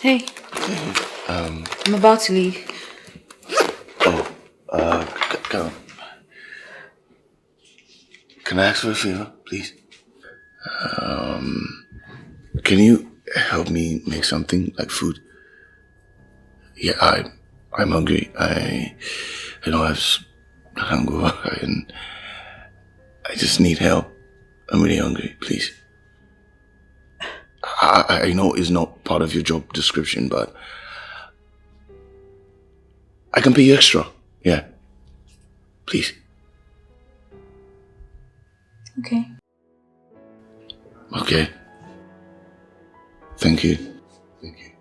Hey, Hey, I'm about to leave. oh, can I ask for a favor, please? Can you help me make something like food? Yeah, I'm hungry. I don't have hunger, and I just need help. I'm really hungry, please. I know it's not part of your job description, but I can pay you extra. Yeah, please. Okay. Okay. Thank you. Thank you.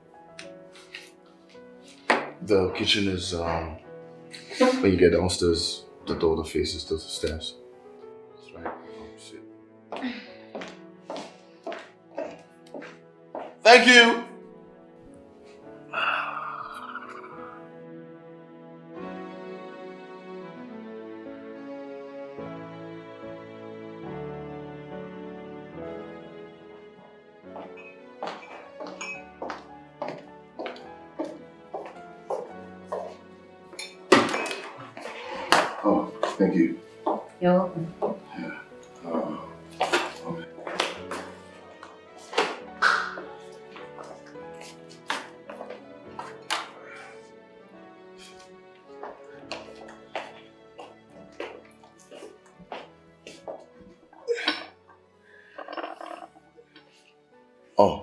The kitchen is when you get downstairs, the door that faces to the stairs. That's right. Oh shit. Thank you. Oh, thank you. You're welcome. Yeah. Okay. Oh.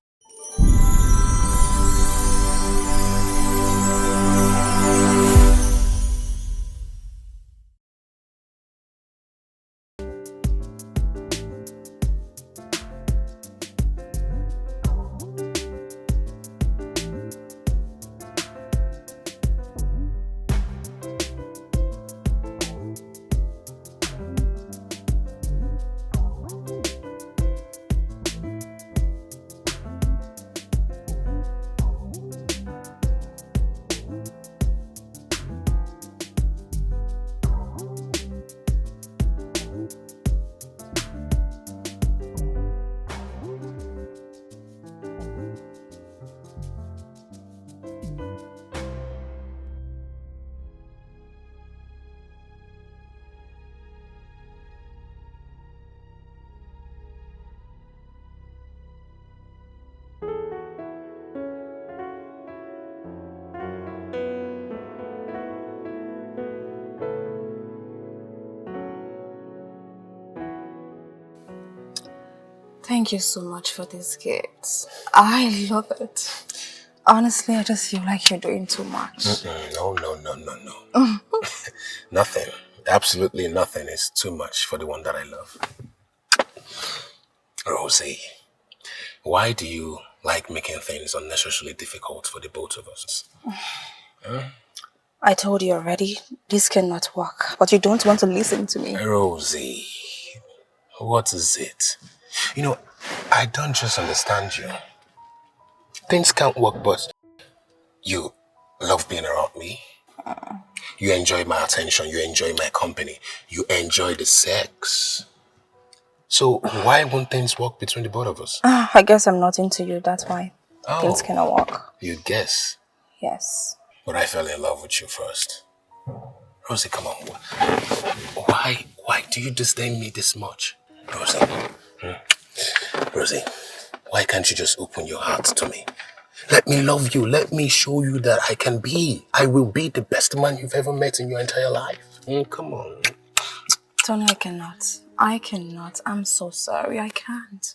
Thank you so much for this gift. I love it. Honestly, I just feel like you're doing too much. No. Nothing. Absolutely nothing is too much for the one that I love. Rosie, why do you like making things unnecessarily difficult for the both of us? I told you already, this cannot work, but you don't want to listen to me. Rosie, what is it? You know, I don't just understand you. Things can't work, but you love being around me. You enjoy my attention. You enjoy my company. You enjoy the sex. So why won't things work between the both of us? I guess I'm not into you, that's why things Oh, cannot work. you guess. Yes. But I fell in love with you first. Rosie, come on. Why do you disdain me this much? Rosie, Rosie, why can't you just open your heart to me? Let me love you. Let me show you that I will be the best man you've ever met in your entire life. Come on. Tony, I cannot. I cannot. I'm so sorry. I can't.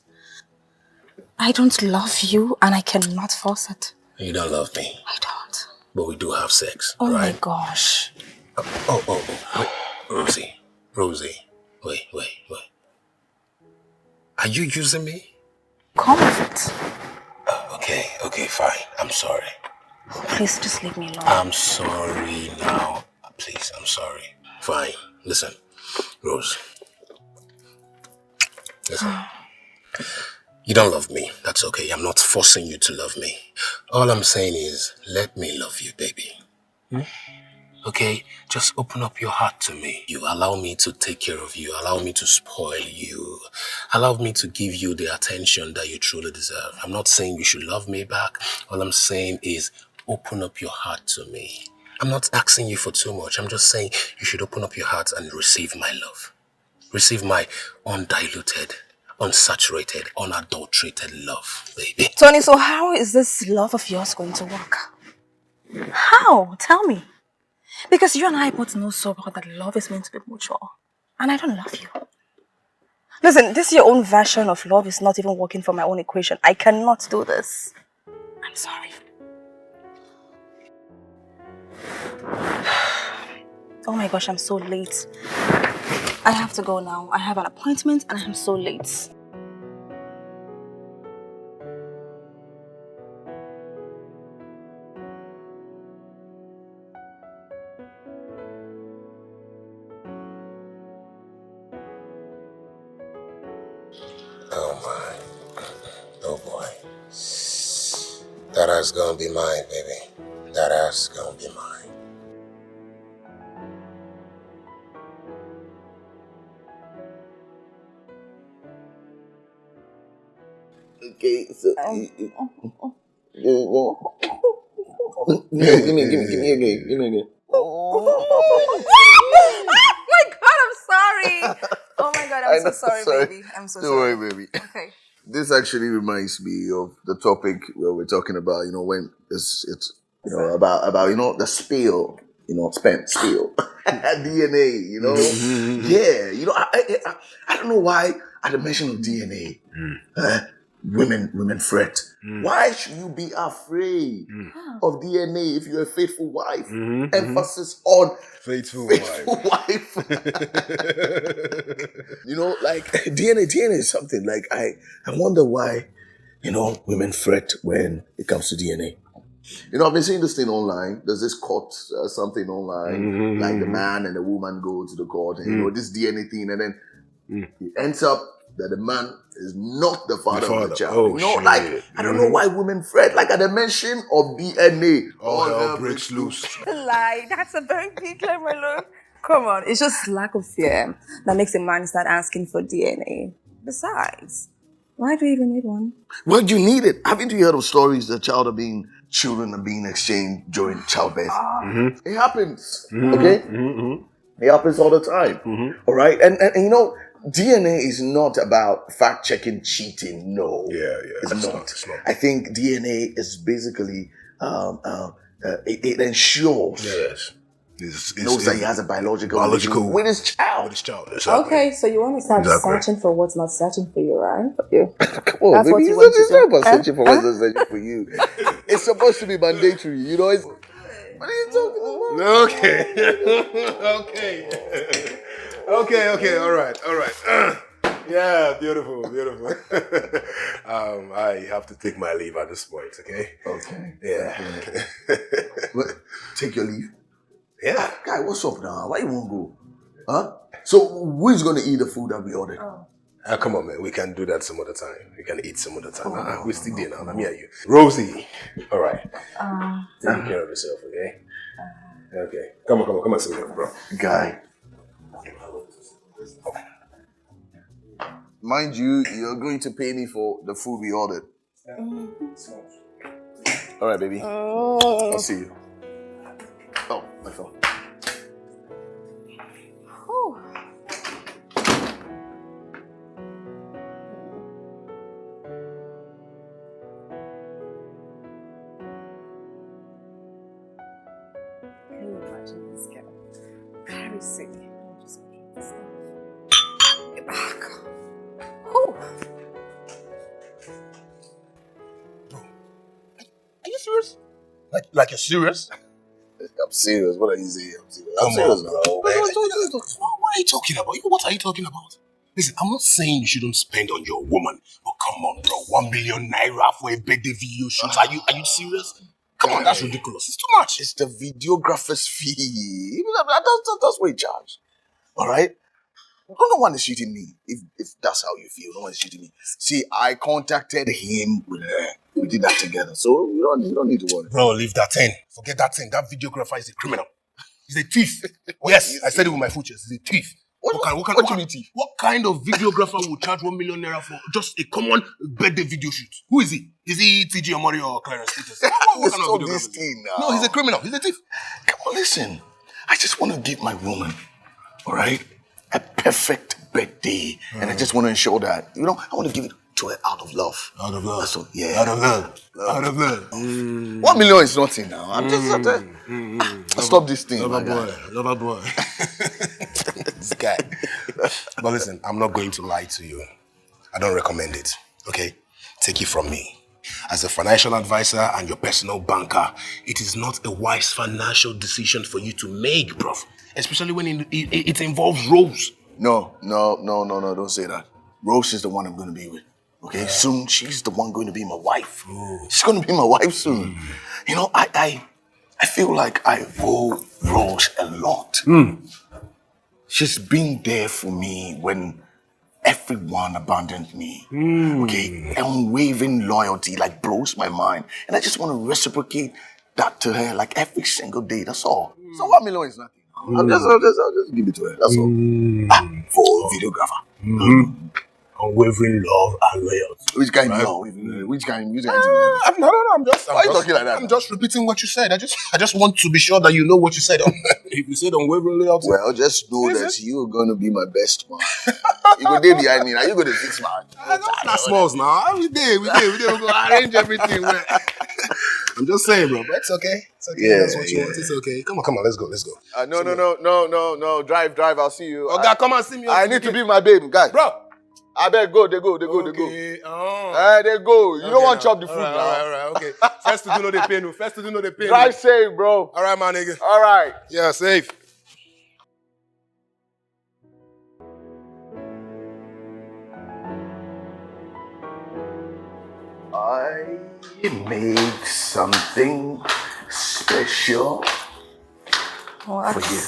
I don't love you and I cannot force it. You don't love me, I don't. but we do have sex, Oh right? my gosh. Wait. Rosie. Wait. Are you using me? Come with it. Okay, fine. I'm sorry. Please just leave me alone. I'm sorry now. Please, I'm sorry. Fine. Listen, Rose. Listen. You don't love me. That's okay. I'm not forcing you to love me. All I'm saying is, let me love you, baby. Okay? Just open up your heart to me. You allow me to take care of you. Allow me to spoil you. Allow me to give you the attention that you truly deserve. I'm not saying you should love me back. All I'm saying is open up your heart to me. I'm not asking you for too much. I'm just saying you should open up your heart and receive my love. Receive my undiluted, unsaturated, unadulterated love, baby. Tony, so how is this love of yours going to work? How? Tell me. Because you and I both know so well that love is meant to be mutual. And I don't love you. Listen, this your own version of love is not even working for my own equation. I cannot do this. I'm sorry. Oh my gosh, I'm so late. I have to go now. I have an appointment and I'm so late. Oh my. Oh boy. That ass gonna be mine, baby. That ass gonna be mine. Okay, so give me again. Oh my god, I'm sorry. Oh my god, I'm so sorry, baby. I'm so Don't sorry. worry, baby. Okay. This actually reminds me of the topic where we're talking about, when it's about the spill, spill DNA, yeah, I don't know why at the mention of DNA, women fret. Why should you be afraid of DNA if you're a faithful wife? Emphasis on Faithful wife. Like DNA is something like I wonder why, women fret when it comes to DNA. I've been seeing this thing online. There's this court, something online, like the man and the woman go to the court, and this DNA thing, and then it ends up that the man is not the father of the child. Oh, like I don't know why women fret. Like at the mention of DNA, all hell breaks loose. Lie. That's a very big lie, my lord. Come on. It's just lack of fear that makes a man start asking for DNA. Besides, why do you even need one? Well, you need it. Haven't you heard of stories that children are being exchanged during childbirth? It happens. Okay? It happens all the time. All right? And DNA is not about fact-checking cheating. No. It's not. I think DNA is basically, it ensures knows that he has a biological with his child. Exactly. Okay, so you want to start searching for what's not searching for you, right? Come on, That's baby. what you It's want to not do. about searching for what's not searching for you. It's supposed to be mandatory. What are you talking about? Okay. All right. Yeah, beautiful. I have to take my leave at this point. Okay. Okay. Yeah. What? Take your leave? Yeah. Guy, what's up now? Why you won't go? Huh? So who is going to eat the food that we ordered? Come on, man. We can do that some other time. We can eat some other time. We're still there now. Let me hear you. Rosie. All right. Take care of yourself, okay? Okay. Come on, sit down, bro. Guy. Mind you, you're going to pay me for the food we ordered. All right, baby. I'll see you. Oh, my phone. Can you imagine this girl? Very sick. Just stop. Get back. Whew. Bro, are you serious? Like you're serious? I'm serious. What are you saying? I'm serious. Come on, bro. What are you talking about? What are you talking about? Listen, I'm not saying you shouldn't spend on your woman, but come on, bro. 1 million naira for a birthday video shoot. Are you serious? Come on, that's ridiculous. It's too much. It's the videographer's fee. That's what he charged. All right? No one is shooting me. If that's how you feel, no one is shooting me. See, I contacted him with her. We did that together. So you don't need to worry. Bro, leave that thing. Forget that thing. That videographer is a criminal. He's a thief. Yes, I said it with my full chest. He's a thief. What kind of videographer would charge 1 million naira for just a common birthday video shoot? Who is he? Is he TG Amori or Clarence Peters? What kind of this videographer? thing now. No, he's a criminal. He's a thief. Come on, listen. I just want to give my woman, all right, a perfect birthday. And I just want to ensure that, I want to give it to her out of love. Out of love. That's all. Yeah. Out of love. Out of love. 1 million is nothing now. I'm just stop this thing. Lover boy. This guy. But listen, I'm not going to lie to you. I don't recommend it. Okay? Take it from me. As a financial advisor and your personal banker, it is not a wise financial decision for you to make, bro. Especially when it involves Rose. No, don't say that. Rose is the one I'm going to be with. Okay, soon she's the one going to be my wife. Ooh. She's going to be my wife soon. I feel like I owe Rose a lot. She's been there for me when everyone abandoned me. Okay, unwavering loyalty like blows my mind. And I just want to reciprocate that to her like every single day. That's all. So 1 million is nothing. I'll just give it to her. That's all. For videographer. Unwavering love and loyalty. Which kind of love? Which kind? No, I'm just. Why are you talking like that? I'm just repeating what you said. I just want to be sure that you know what you said. If you said unwavering loyalty, well, just know that you're gonna be my best man. You go there behind me now. You go to fix man. That's smalls now. We go arrange everything. I'm just saying, bro. But it's okay. It's okay. That's what you want. It's okay. Come on. Let's go. No. Drive. I'll see you. Oh God, come and see me. I need to be my babe, guys. Bro. I bet go. They go. Oh. They go. You don't want to chop the food now. All right. Okay. First to do no the pain. Drive safe, bro. All right, my nigga. All right. Yeah, safe. I make something special for you.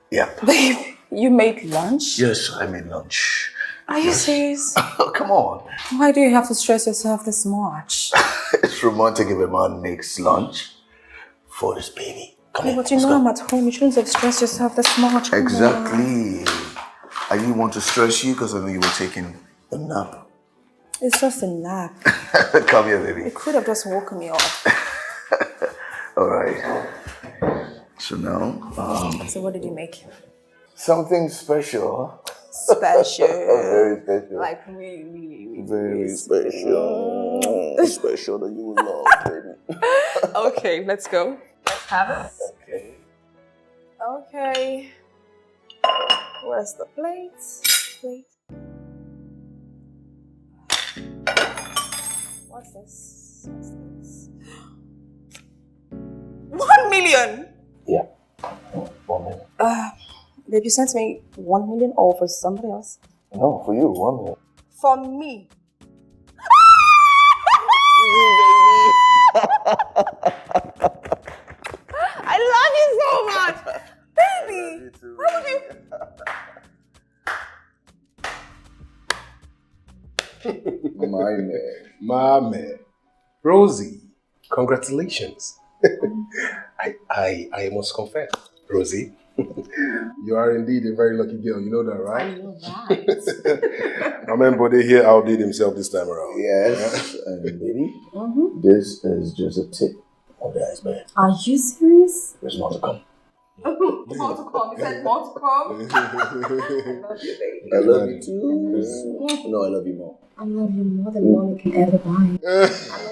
Yeah. Babe, you made lunch? Yes, I made lunch. Are you serious? Oh, come on. Why do you have to stress yourself this much? It's romantic if a man makes lunch for his baby. Come on. But you know I'm at home. You shouldn't have stressed yourself this much. Exactly. I didn't want to stress you because I know you were taking a nap. It's just a nap. Come here, baby. You could have just woken me up. All right. So now, So what did you make? something special. Special. Very special. Like really Very special. Special that you will love, baby. Okay, let's go. Let's have it. Okay. Where's the plate? What's this? 1 million! Yeah. 1 million. Babe, you sent me 1 million or for somebody else? No, for you, 1 million. For me. I love you so much! Baby! Why would you... My man. Rosie, congratulations. I must confess, Rosie, you are indeed a very lucky girl. You know that, right? I know that. I remember they here outdid himself this time around. Yes, and baby, this is just a tip of the iceberg. Are you serious? There's more to come. More to come. You said more to come? I love you, baby. I love you too. No, I love you more. I love you more than money can ever buy. I love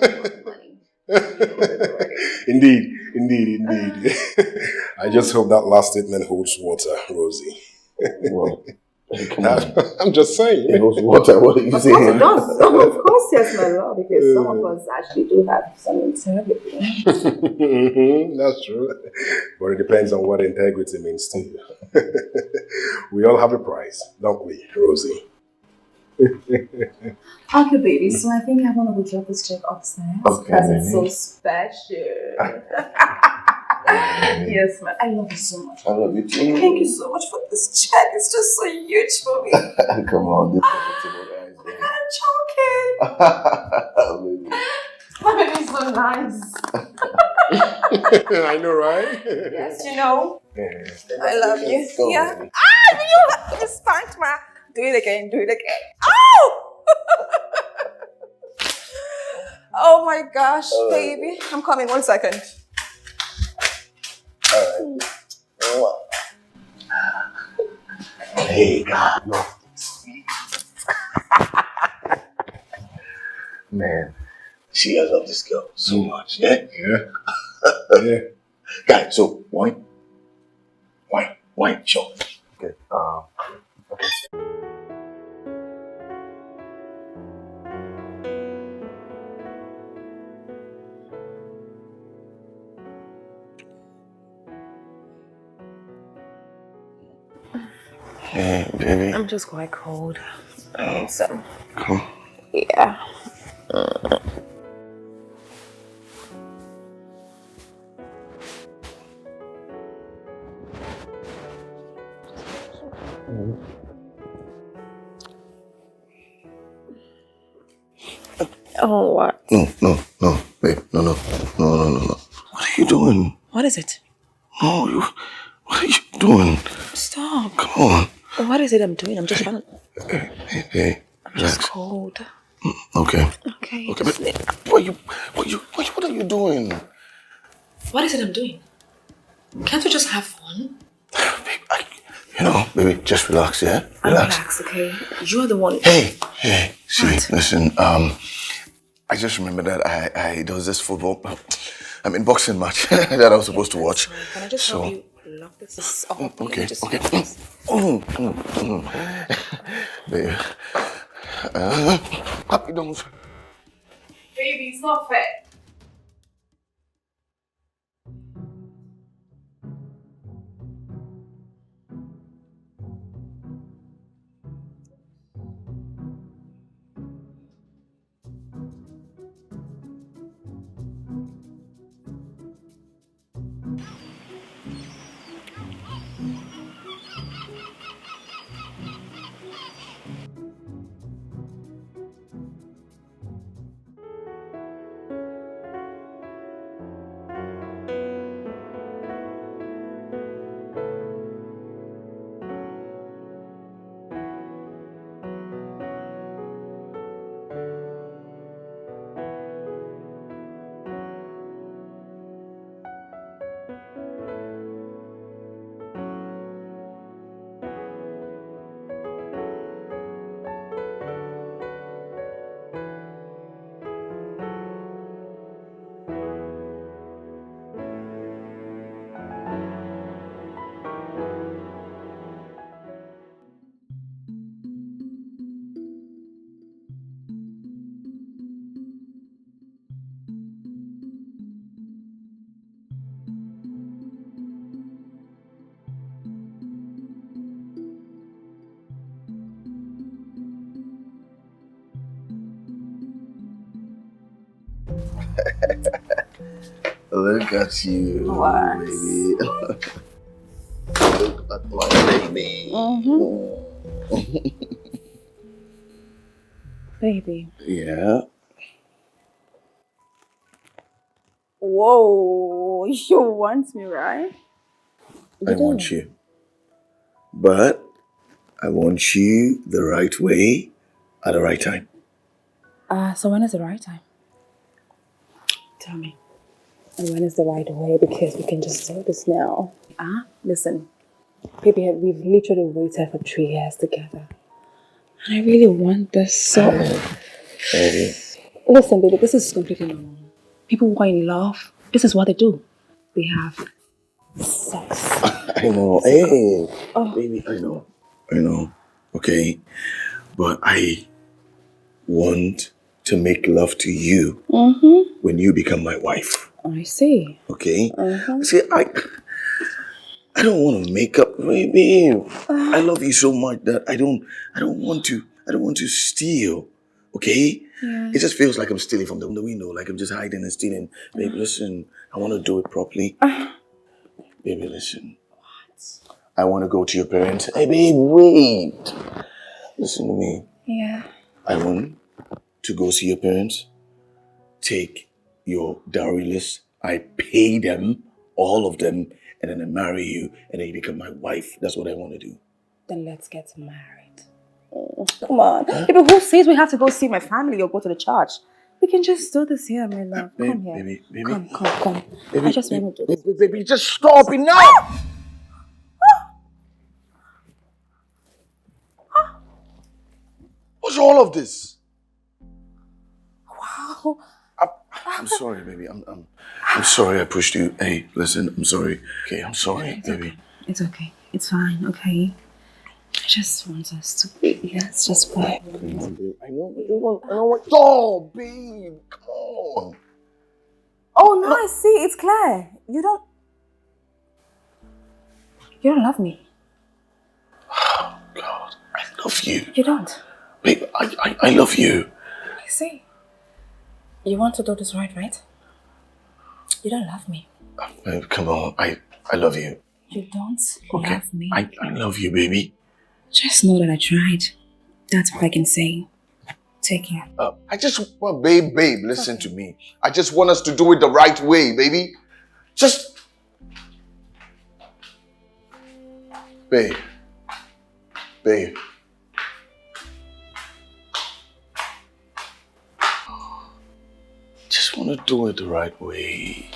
you more than money. Indeed. I just hope that last statement holds water, Rosie. Well, come on. I'm just saying. It holds water. What are you saying? Of course, yes, my love, because some of us actually do have some integrity. That's true. But it depends on what integrity means to you. We all have a price, don't we, Rosie? Okay, baby, so I think I want to go drop this check upstairs because it's so special. Yes, man. I love you so much. I love you too. Thank you so much for this check. It's just so huge for me. Come on, this is a I'm choking. My baby's so nice. I know, right? Yes, you know. Yeah. I love you. Go, Yeah. baby. You spanked my. Do it again. Do it again. Oh! Oh my gosh, baby. I'm coming. 1 second. Hey, God, no. Man, see, I love this girl so much. Yeah? Yeah. Guys, so wine, sure. Okay. Hey, baby. I'm just quite cold. So, Cool. yeah. Oh, what? No, babe, no. What are you doing? What is it? No, what are you doing? Stop. Come on. What is it I'm doing? I'm just trying to. Hey, I'm just relax. cold. Okay. Okay. Okay, Just, but what are you doing? what is it I'm doing? Can't we just have fun? Babe, baby, just relax, yeah? I'm Relax. relaxed, okay? You're the one. Hey, see, What? listen, I just remember that there was this football, boxing match that I was supposed to watch. Can I just help you lock this up? Okay, Just okay. lock this. Babe, happy don't. Baby, it's not fair. Look at you, What? baby. Look at my baby. Baby. Yeah. Whoa, you want me, right? I want you. But I want you the right way at the right time. So when is the right time? Tell me. And when is the right way? Because we can just do this now. Listen. Baby, we've literally waited for 3 years together. And I really want this so... Baby. Listen, baby, this is completely normal. People who are in love, this is what they do. They have sex. I know. Hey, baby, I know. Okay. But I want to make love to you when you become my wife. I see. Okay? See, I don't want to make up, baby. I love you so much that I don't want to steal. Okay? Yeah. It just feels like I'm stealing from the window, like I'm just hiding and stealing. Babe, listen, I want to do it properly. Baby, listen. What? I want to go to your parents. Hey, babe, wait. Listen to me. Yeah. I want to go see your parents, take your dowry list, I pay them, all of them, and then I marry you, and then you become my wife. That's what I want to do. Then let's get married. Oh, come on. Baby, who says we have to go see my family or go to the church? We can just do this here, my love. Come here. Baby. Come. Baby, I just want to do this. baby, just stop enough! What's all of this? Wow. I'm sorry, baby. I'm sorry I pushed you. Hey, listen, I'm sorry. Okay, I'm sorry, baby. Okay. It's okay. It's fine, okay? I just want us to be. Let's just play. Come on, babe. I know what. Oh, babe, come on. Oh, no, I see. It's clear. You don't love me. Oh, God, I love you. You don't. Babe, I love you. I see. You want to do this right? You don't love me. Babe, come on. I love you. You don't Okay. love me. I love you, baby. Just know that I tried. That's what I can say. Take care. I just want, babe, listen to me. I just want us to do it the right way, baby. Just, babe. Just want to do it the right way.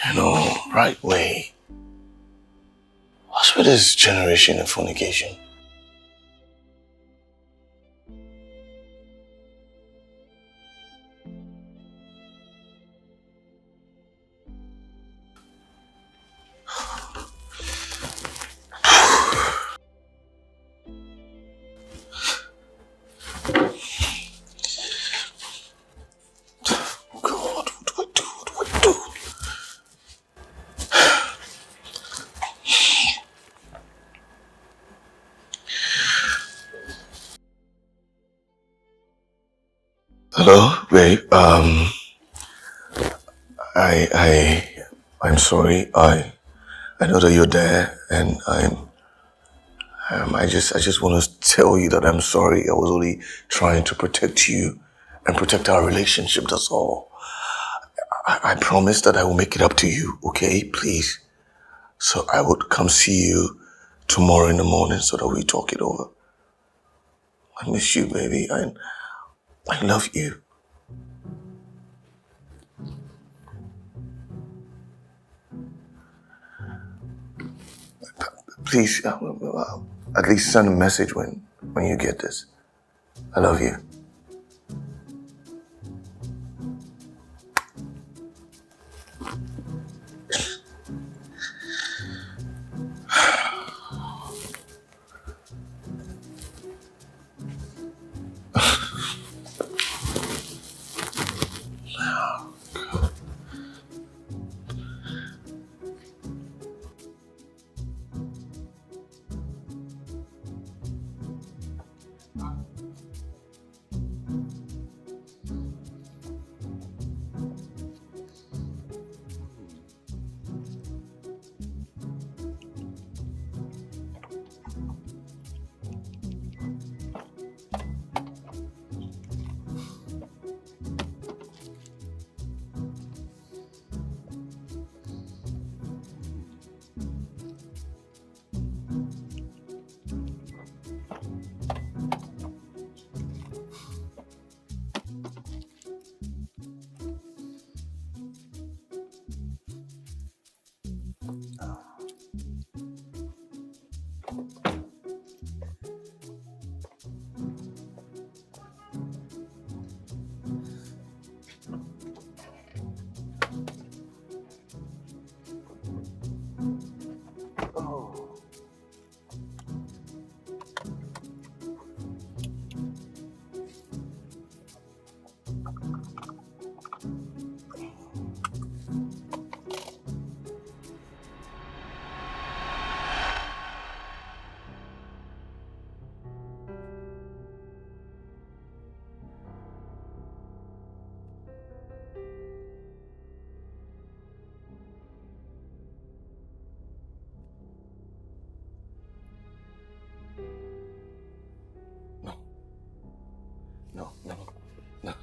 You know, right way. What's with this generation of fornication? God, what do I do? Hello, babe. I'm sorry. I know that you're there, and I just want to tell you that I'm sorry. I was only trying to protect you and protect our relationship. That's all. I promise that I will make it up to you. Okay, please. So I would come see you tomorrow in the morning so that we talk it over. I miss you, baby. I love you. Please, at least send a message when you get this. I love you.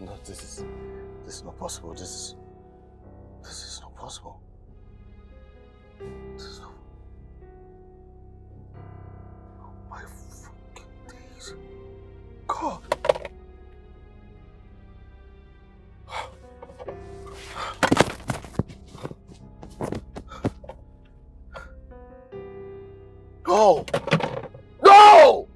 No, this is not possible. This is possible? This is not... Oh my fucking days. God! No! No!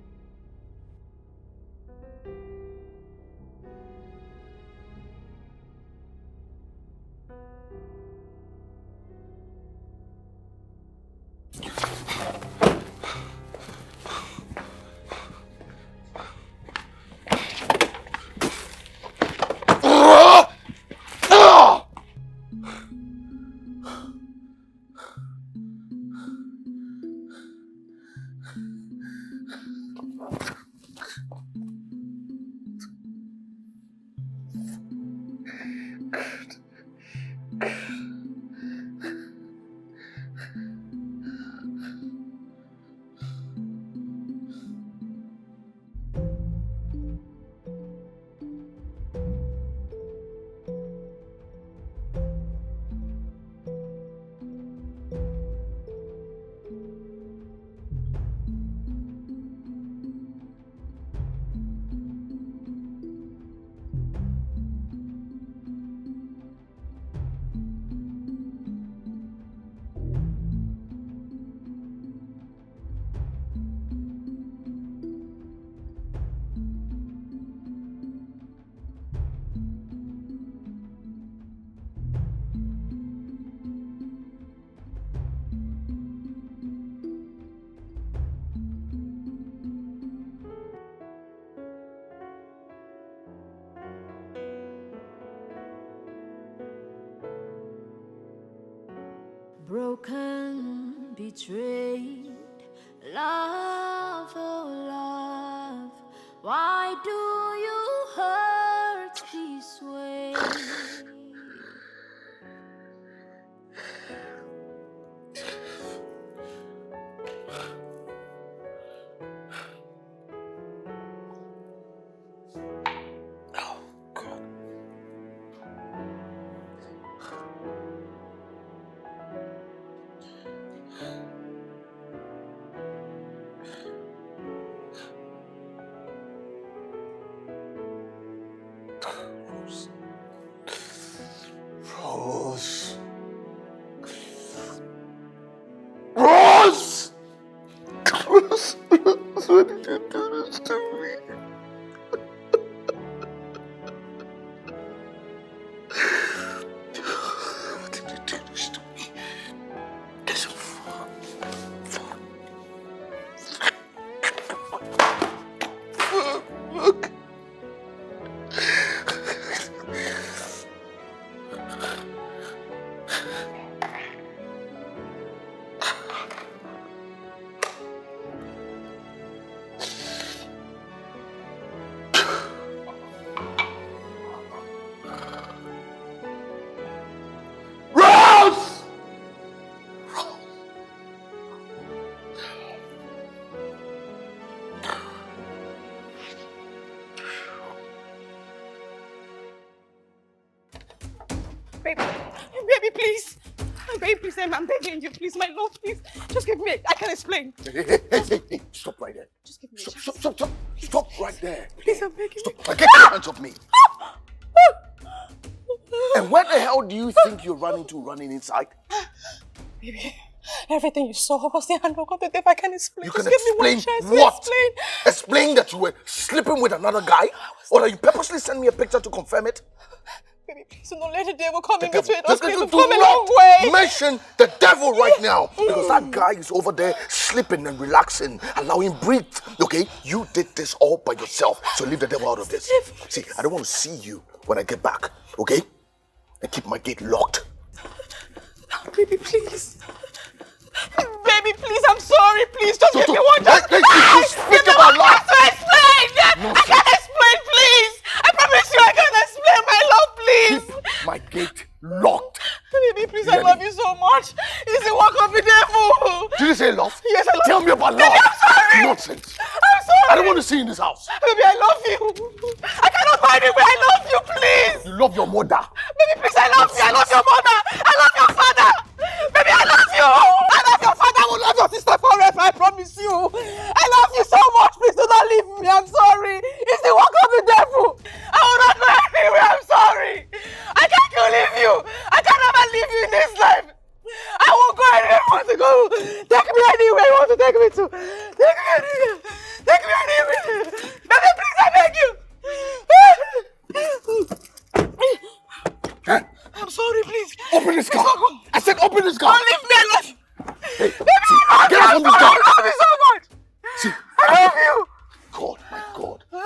Broken, betrayed, love, oh love, why do you hurt this way? Rose. Rose! Rose! Rose, why did you do this to me? Why did you do this to me? This is fuck. Fuck. Rose! Baby, please. Baby, please, I'm begging you, please, my love, please. Just give me, I can explain. Hey, stop right there. Just give me a Stop, chance. stop right there. Please, I'm begging you. Stop. Get your hands off me. And where the hell do you think you're running inside? Baby, everything you saw was the handwork of the devil. I can explain. You Just can give me one explain chance to what? explain. Explain that you were sleeping with another guy? Or that you purposely sent me a picture to confirm it? Baby, please don't let the devil come in The between devil. us. Please, Do we've come a long not way. mention the devil right now. Because that guy is over there sleeping and relaxing. Allow him breathe. Okay? You did this all by yourself. So leave the devil out of this. See, I don't want to see you when I get back. Okay? And keep my gate locked. Baby, please. Baby, please, I'm sorry. Please, just give me one chance. Hey, you speak about love. To explain. I can't explain, please. I promise you I can explain, my love, please. Keep my gate locked. Baby, please, I love you so much. It's the work of the devil. Did you say love? Yes, I love Tell you. me about love. Baby, I'm sorry. Nonsense. I'm sorry. I don't want to see you in this house. Baby, I love you. I cannot find it, but I love you, please. You love your mother. Baby, please, I love you. I love your mother. I love your father. open this car! I said open this car! Don't leave me alone! Hey, Baby, see, I get out from this car! love you so much! See, I love you! God, my God. I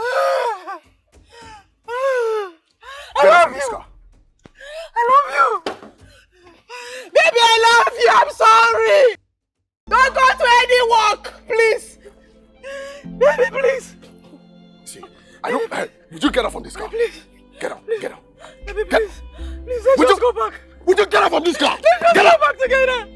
Get out love from this you! car. I love you! Baby, I love you! I'm sorry! Don't go to any work, please! Baby, please! See, I don't... Hey, would you get out from this car? Please! Get out, get out. Baby, please! Please, let's Would just you- go back! Would you get out from this car? Let's just Get go out! back together!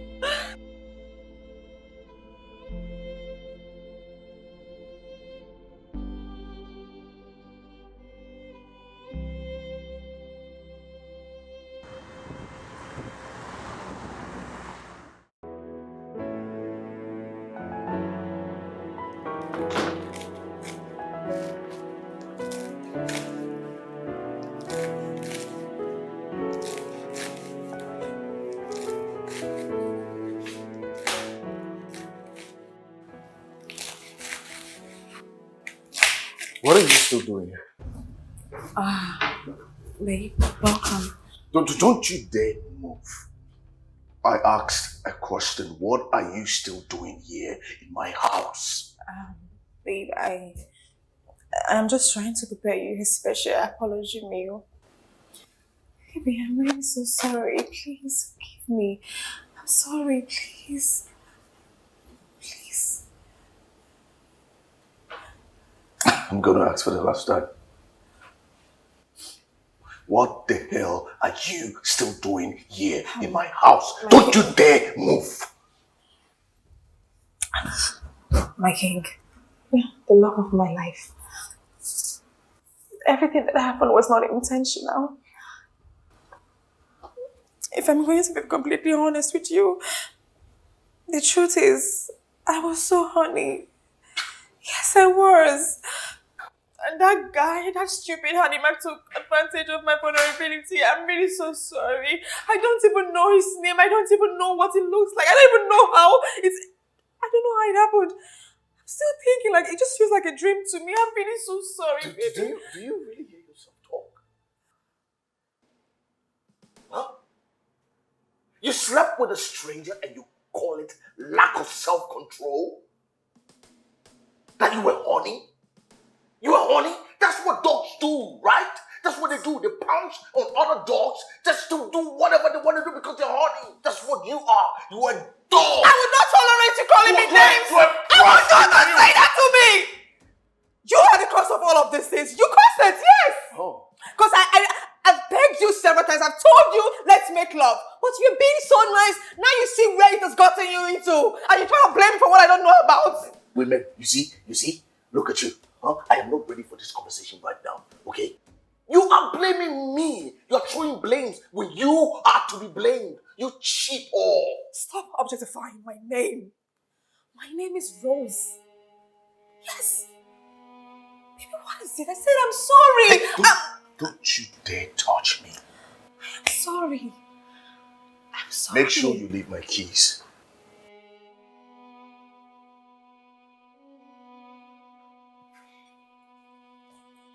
What are you still doing here? Babe, welcome. Don't you dare move. I asked a question. What are you still doing here in my house? Babe, I'm just trying to prepare you a special apology meal. Baby, I'm really so sorry. Please forgive me. I'm sorry, please. Please. I'm gonna ask for the last time. What the hell are you still doing here in my house? Don't you dare move. My king, the love of my life. Everything that happened was not intentional. If I'm going to be completely honest with you, the truth is, I was so horny. Yes, I was. And that guy, that stupid honeyman took advantage of my vulnerability. I'm really so sorry. I don't even know his name. I don't even know what he looks like. I don't even know how I don't know how it happened. I'm still thinking, like, it just feels like a dream to me. I'm really so sorry, baby. Do you really hear yourself talk? Huh? You slept with a stranger and you call it lack of self-control? That you were horny? You were horny? That's what dogs do, right? That's what they do. They pounce on other dogs just to do whatever they want to do because they're horny. That's what you are. You are a dog. I would not tolerate you calling me names. You are I would not say that to me. You are the cause of all of these things. You caused it, yes. Oh. Because I've begged you several times. I've told you, let's make love. But you're being so nice. Now you see where it has gotten you into. And you're trying to blame me for what I don't know about. Women, you see? Look at you. Huh? I am not ready for this conversation right now, okay? You are blaming me. You're throwing blames when you are to be blamed. You cheap all. Stop objectifying my name. My name is Rose. Yes. Baby, what is it? I said I'm sorry. Hey, don't you dare touch me. I'm sorry. I'm sorry. Make sure you leave my keys.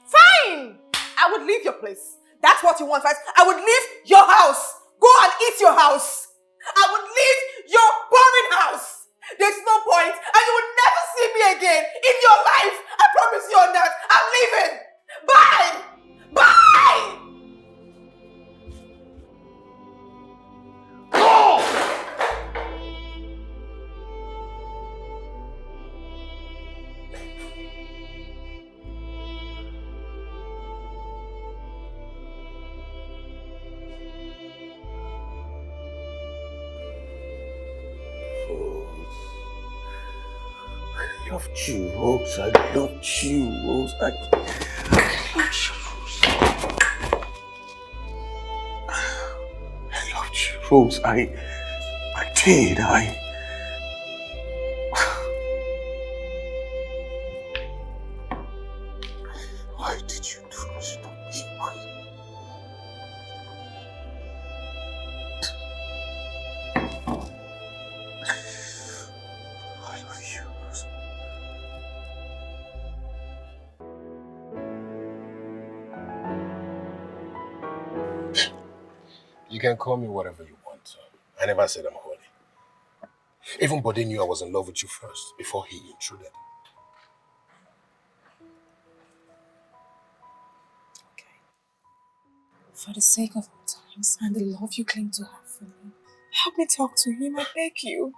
Fine! I would leave your place. That's what you want, right? I would leave your house. Go and eat your house. I would leave your boring house. There's no point, and you will never see me again in your life. I promise you on that. I'm leaving. Bye! Bye! I loved you, Rose. I loved you, Rose. I loved you, Rose. I did. Why did you do this to me? Why? I love you, Rose. You can call me whatever you I never said I'm holy. Even Bode knew I was in love with you first, before he intruded. Okay. For the sake of our times and the love you claim to have for me, help me talk to him, I beg you.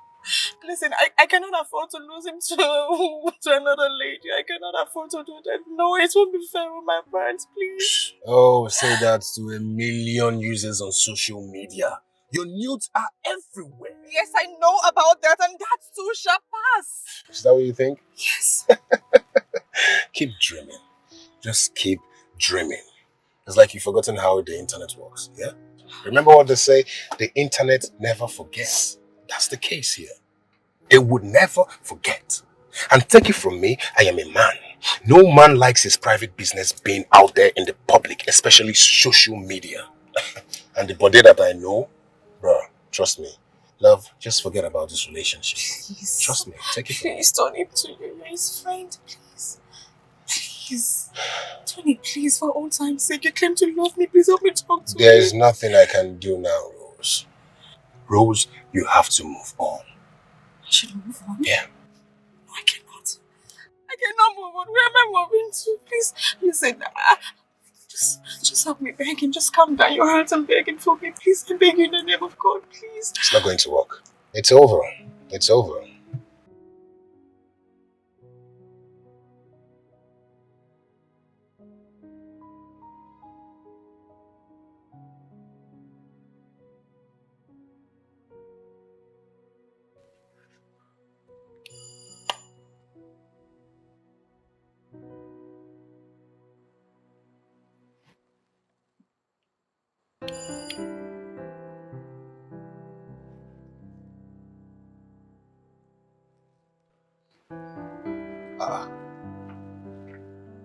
Listen, I cannot afford to lose him to another lady. I cannot afford to do that. No, it won't be fair with my parents, please. Oh, say that to 1 million users on social media. Your nudes are everywhere. Yes, I know about that, and that too shall pass. Is that what you think? Yes. Keep dreaming. Just keep dreaming. It's like you've forgotten how the internet works, yeah? Remember what they say? The internet never forgets. That's the case here. They would never forget. And take it from me, I am a man. No man likes his private business being out there in the public, especially social media. And the body that I know, bro, trust me. Love, just forget about this relationship. Please. Trust me, take it from me. Please, Tony, to you. You're his friend, please. Please. Tony, please, for all time's sake, you claim to love me. Please help me talk to There's him. nothing I can do now, Rose. Rose, you have to move on. I should move on? Yeah. No, I cannot. I cannot move on. Where am I moving to? Please, listen. Just help me beg him. Just calm down your heart and beg him for me. Please, I beg you in the name of God, please. It's not going to work. It's over. It's over.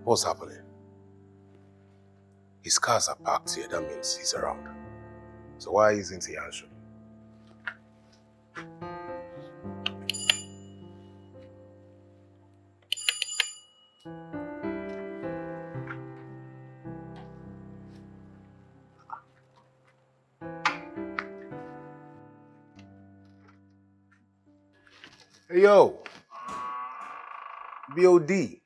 What's happening? His cars are parked here. That means he's around. So why isn't he answering? Hey, yo. BOD.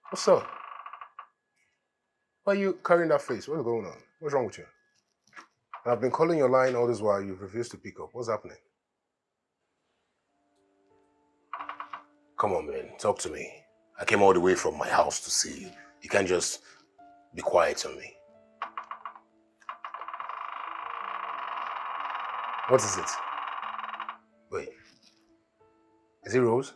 What's up? Why are you carrying that face? What's going on? What's wrong with you? And I've been calling your line all this while. You've refused to pick up. What's happening? Come on, man. Talk to me. I came all the way from my house to see you. You can't just be quiet on me. What is it? Wait. Is it Rose?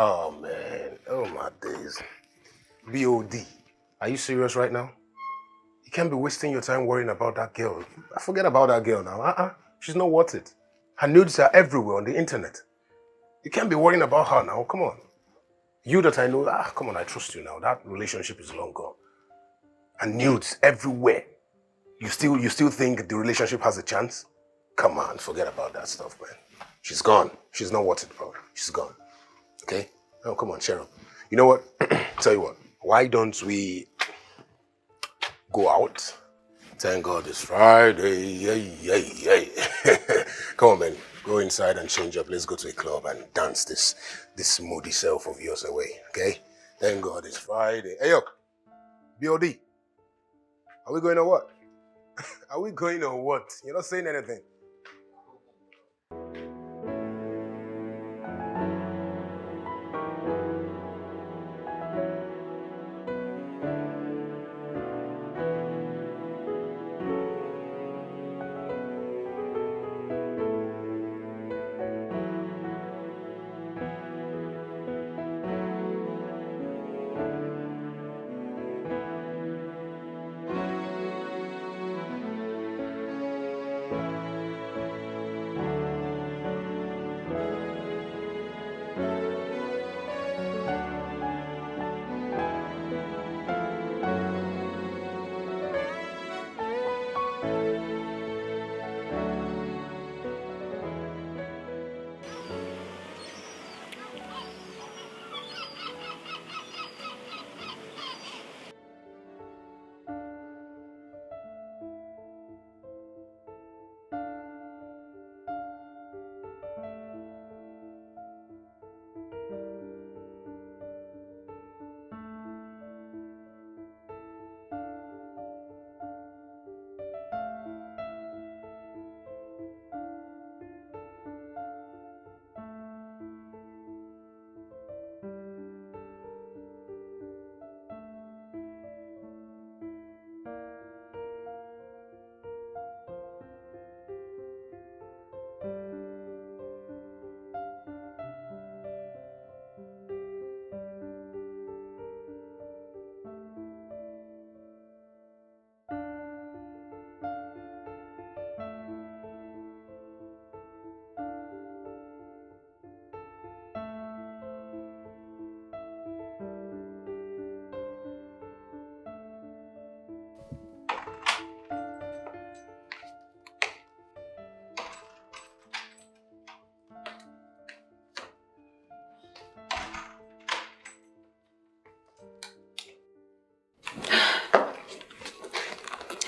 Oh, man. Oh, my days. BOD. Are you serious right now? You can't be wasting your time worrying about that girl. Forget about that girl now. She's not worth it. Her nudes are everywhere on the internet. You can't be worrying about her now. Come on. You that I know, come on, I trust you now. That relationship is long gone. And nudes everywhere. You still think the relationship has a chance? Come on, forget about that stuff, man. She's gone. She's not worth it, bro. She's gone. Okay? Oh, come on, cheer up. You know what? Tell you what. Why don't we go out? Thank God it's Friday. Yay, yay, yay. Come on, man. Go inside and change up. Let's go to a club and dance this moody self of yours away. Okay? Thank God it's Friday. Hey, yo. BOD. Are we going or what? Are we going or what? You're not saying anything.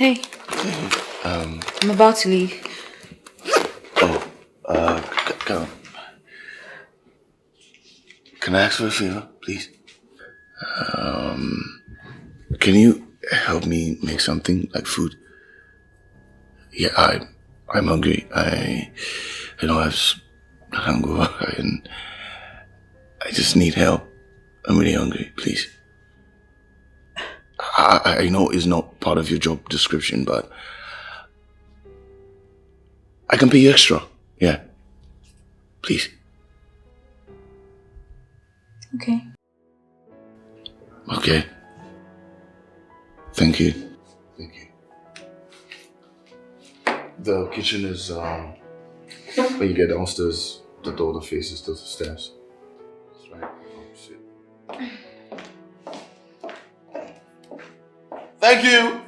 Hey, I'm about to leave. Come. Can I ask for a favor, please? Can you help me make something like food? Yeah, I'm hungry. I have hunger and I just need help. I'm really hungry, please. I know it's not part of your job description, but I can pay you extra. Yeah, please. Okay. Okay. Thank you. Thank you. The kitchen is when you get downstairs. The door that faces the stairs. That's right. Oh shit. Thank you.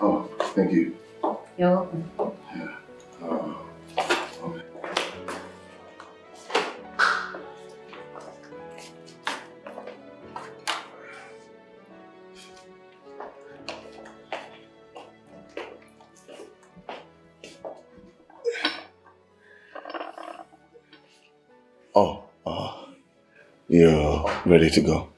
Oh, thank you. You're welcome. Okay. Oh, you're ready to go.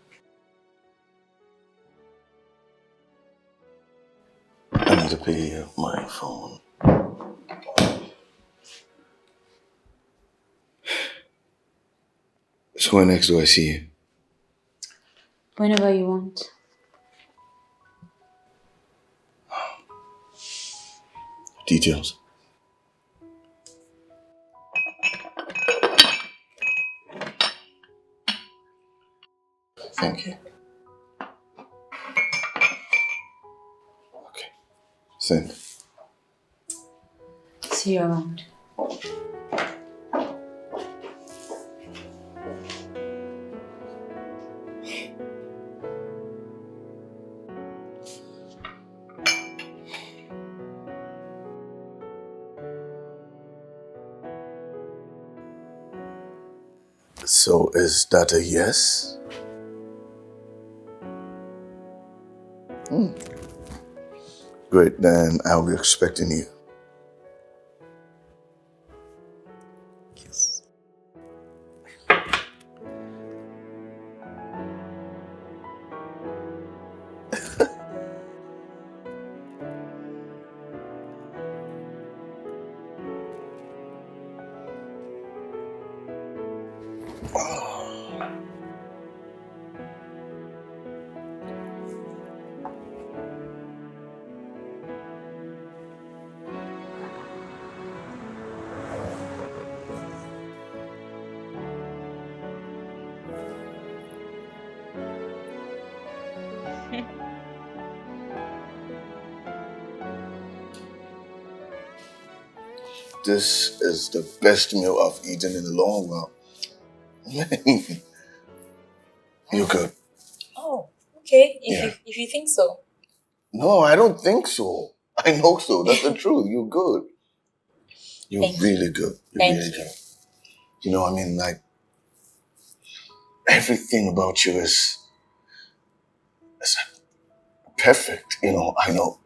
I need to pay my phone. So when next do I see you? Whenever you want. Details. Thank you. Okay. Send. See you around. So is that a yes? Great, then I'll be expecting you. Yes. This is the best meal I've eaten in a long while. You're good. Oh, okay. Yeah. If you think so. No, I don't think so. I know so. That's the truth. You're good. You're Thank really you. good. You're Thank really you. good. You know, I mean, like, everything about you is perfect. You know, I know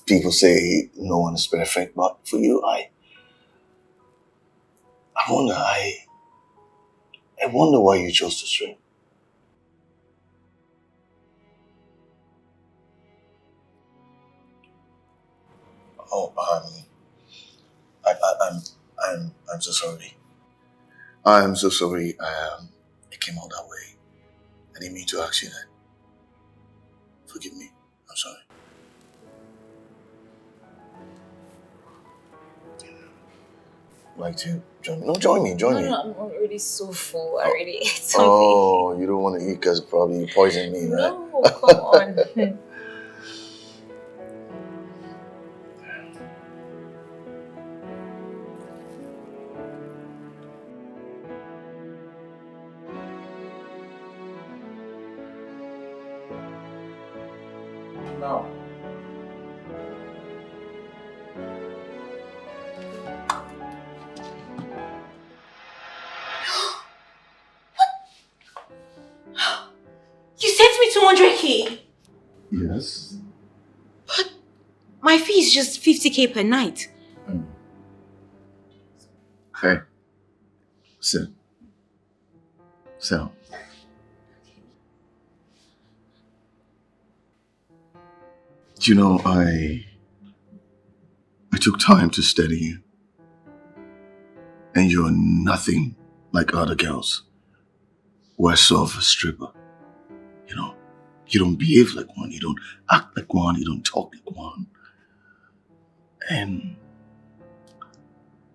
people say no one is perfect, but for you, I wonder, I wonder why you chose to swim. Oh, I'm, I'm so sorry. I'm so sorry. It came out that way. I didn't mean to ask you that. Forgive me. I'm sorry. Like to join me? No, join me. Join me. No, I'm already so full. I already ate something. Oh, you don't want to eat because probably you poisoned me, right? No, come on. now. You sent me 200k. Yes. My fee is just 50k per night. Hey. Sit. Do you know, I took time to study you. And you're nothing like other girls. Worse off a stripper. You know, you don't behave like one, you don't act like one, you don't talk like one. And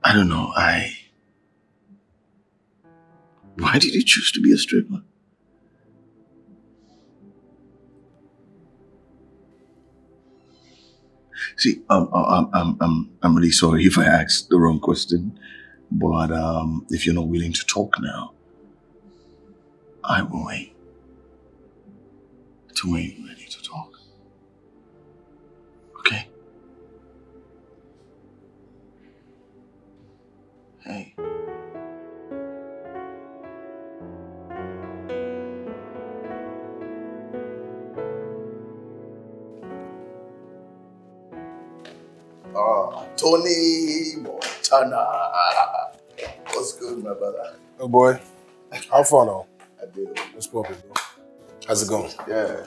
I don't know, why did you choose to be a stripper? See, I'm really sorry if I asked the wrong question, but if you're not willing to talk now, I will wait till when you're ready to talk. Okay? Hey. Tony Montana. What's good, my brother? Oh boy, how far now? I do. What's poppin', bro? How's it going? Yeah.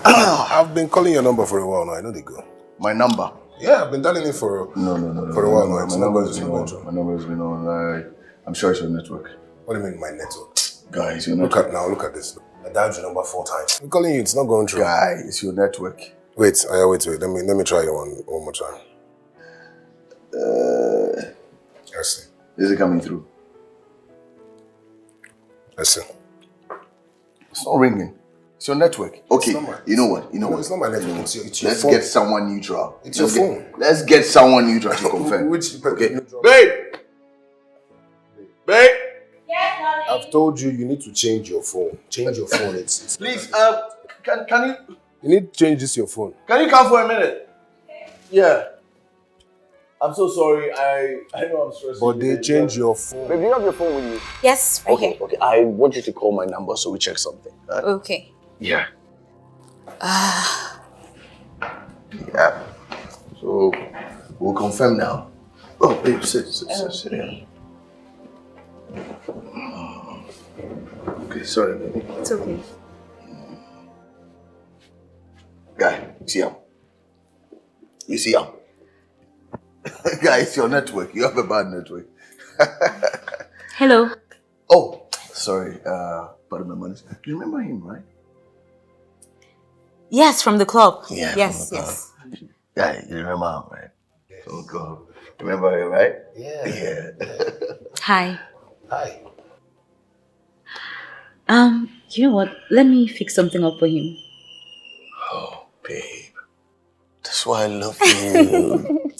I've been calling your number for a while now. I know they go. My number? Yeah, I've been dialing it for No. for a while now. My number has been on. My number has been on. I'm sure it's your network. What do you mean my network? Guy, it's your network. Look at this. I dialed your number 4 times. I'm calling you. It's not going through. Guy, it's your network. Wait. Let me try you one more time. Let's see. Is it coming through? Let's see. It's not ringing. It's your network. Okay. You know what? It's not my network. It's your Let's phone. get someone neutral. It's your phone. Let's get someone neutral to confirm. Okay. Neutral? Babe! Yes, darling. I've told you need to change your phone. Change your phone. It's Please, can you need to change this your phone. Can you come for a minute? Okay. Yeah. I'm so sorry. I know I'm stressed. But they change your phone. Babe, do you have your phone with you? Yes, right here. Okay. I want you to call my number so we check something. Okay. Yeah. Yeah. So we'll confirm now. Oh, babe, sit here. Okay, sorry, baby. It's okay. Guy, you see him? Guy, it's your network. You have a bad network. Hello. Oh, sorry. Pardon my manners. You remember him, right? Yes, from the club. Yeah. Yes, from the club. yes. Yeah, you remember him, right? Yes. From the club. Remember him, right? Yeah. Hi. Hi. You know what? Let me fix something up for him. Oh, babe. That's why I love you.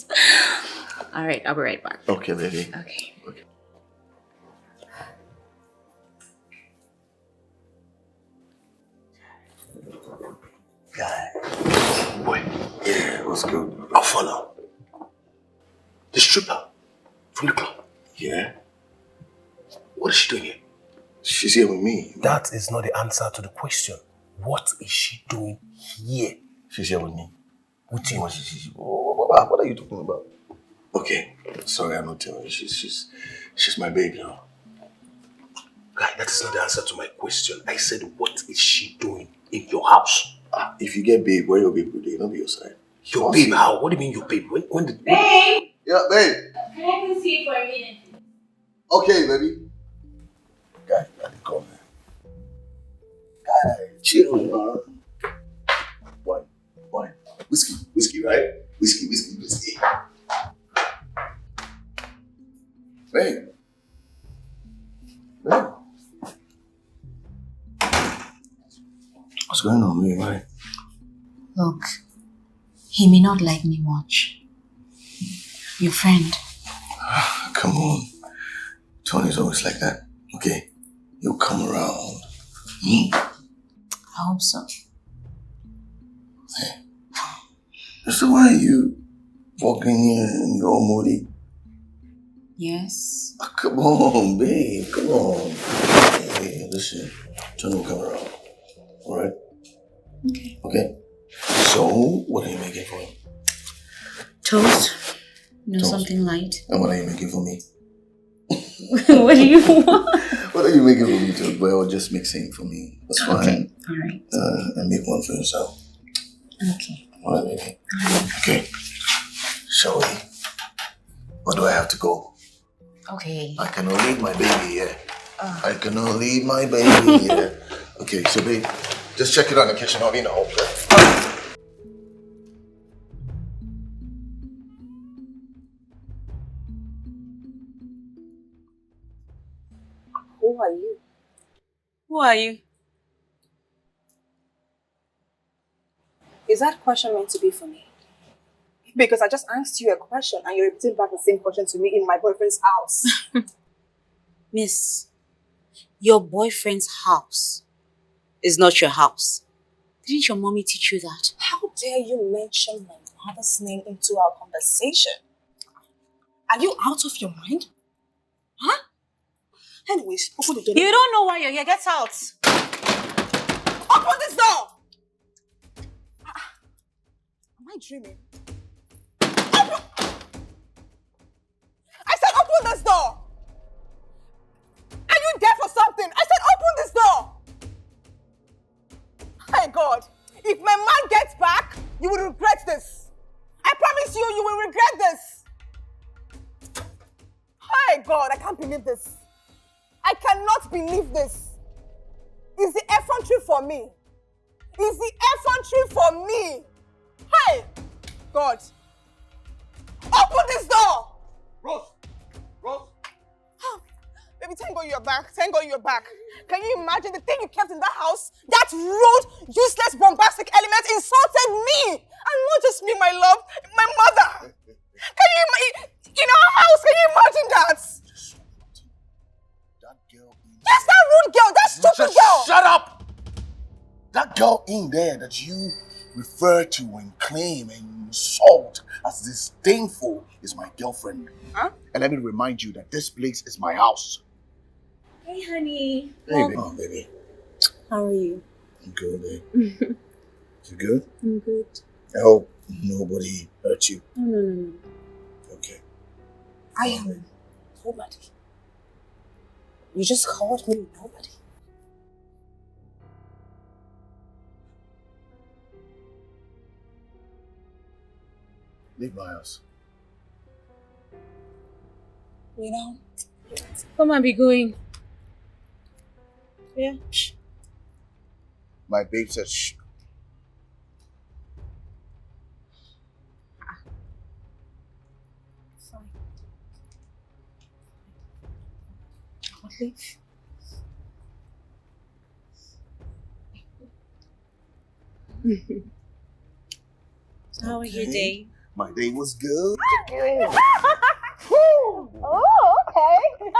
All right, I'll be right back. Okay, baby. Okay. Guy. Boy. Yeah, it was good. I'll follow. The stripper from the club. Yeah. What is she doing here? She's here with me. That is not the answer to the question. What is she doing here? She's here with me. With you? What are you talking about? Okay. Sorry, I'm not telling you. She's my baby now. Guy, that is not the answer to my question. I said, what is she doing in your house? If you get babe, where your babe will be? Not be your side. Your babe? How? What do you mean your babe? When did... Babe! Yeah, babe. Can I please see you for a minute? Okay, baby. Guy, let it go, man. Guy, chill, man. Wine. Whiskey, right? Whiskey. Babe. What's going on with me, right? Look, he may not like me much. Your friend. Come on. Tony's always like that, okay? He'll come around. I hope so. So why are you walking here and you're all moody? Yes. Oh, come on, babe. Come on. Hey, listen. Turn the camera on. Alright? Okay. Okay. So, what are you making for him? Toast. Toast. Something light. And what are you making for me? What do you want? What are you making for me too? Well, just make same for me. That's fine. Okay. Alright. And make one for yourself. Okay. Alright, baby. Okay. Shall we? Or do I have to go? Okay. I cannot leave my baby here. I cannot leave my baby here. Okay, so babe, just check it out in the kitchen. I'll be in the home, okay? Who are you? Who are you? Is that question meant to be for me? Because I just asked you a question and you're repeating back the same question to me in my boyfriend's house. Miss, your boyfriend's house is not your house. Didn't your mommy teach you that? How dare you mention my mother's name into our conversation? Are you out of your mind? Huh? Anyways, open the door. You don't know why you're here. Get out. Open this door! Am I dreaming? Open! I said open this door! Are you there for something? I said open this door! My God, if my man gets back, you will regret this. I promise you, you will regret this. My God, I can't believe this. I cannot believe this. Is the effrontery for me? Is the effrontery for me? Hey, God. Open this door! Rose! Baby, thank God you're back. Thank God you're back. Can you imagine the thing you kept in that house? That rude, useless, bombastic element insulted me. And not just me, my love, my mother. Can you imagine? In our house, can you imagine that? That girl in there. Yes, that rude girl, that stupid girl. Shut up! That girl in there that you refer to and claim and insult as disdainful is my girlfriend. Huh? And let me remind you that this place is my house. Hey, honey. Hey, baby. Oh, baby. How are you? I'm good, babe. You good? I'm good. I hope nobody hurt you. No. Okay. I am nobody. You just called me nobody. Leave my house. You know? Come on, be going. Yeah. Shh. My babe said shh. Fine. I'll leave. How was your day? My day was good. Oh, okay.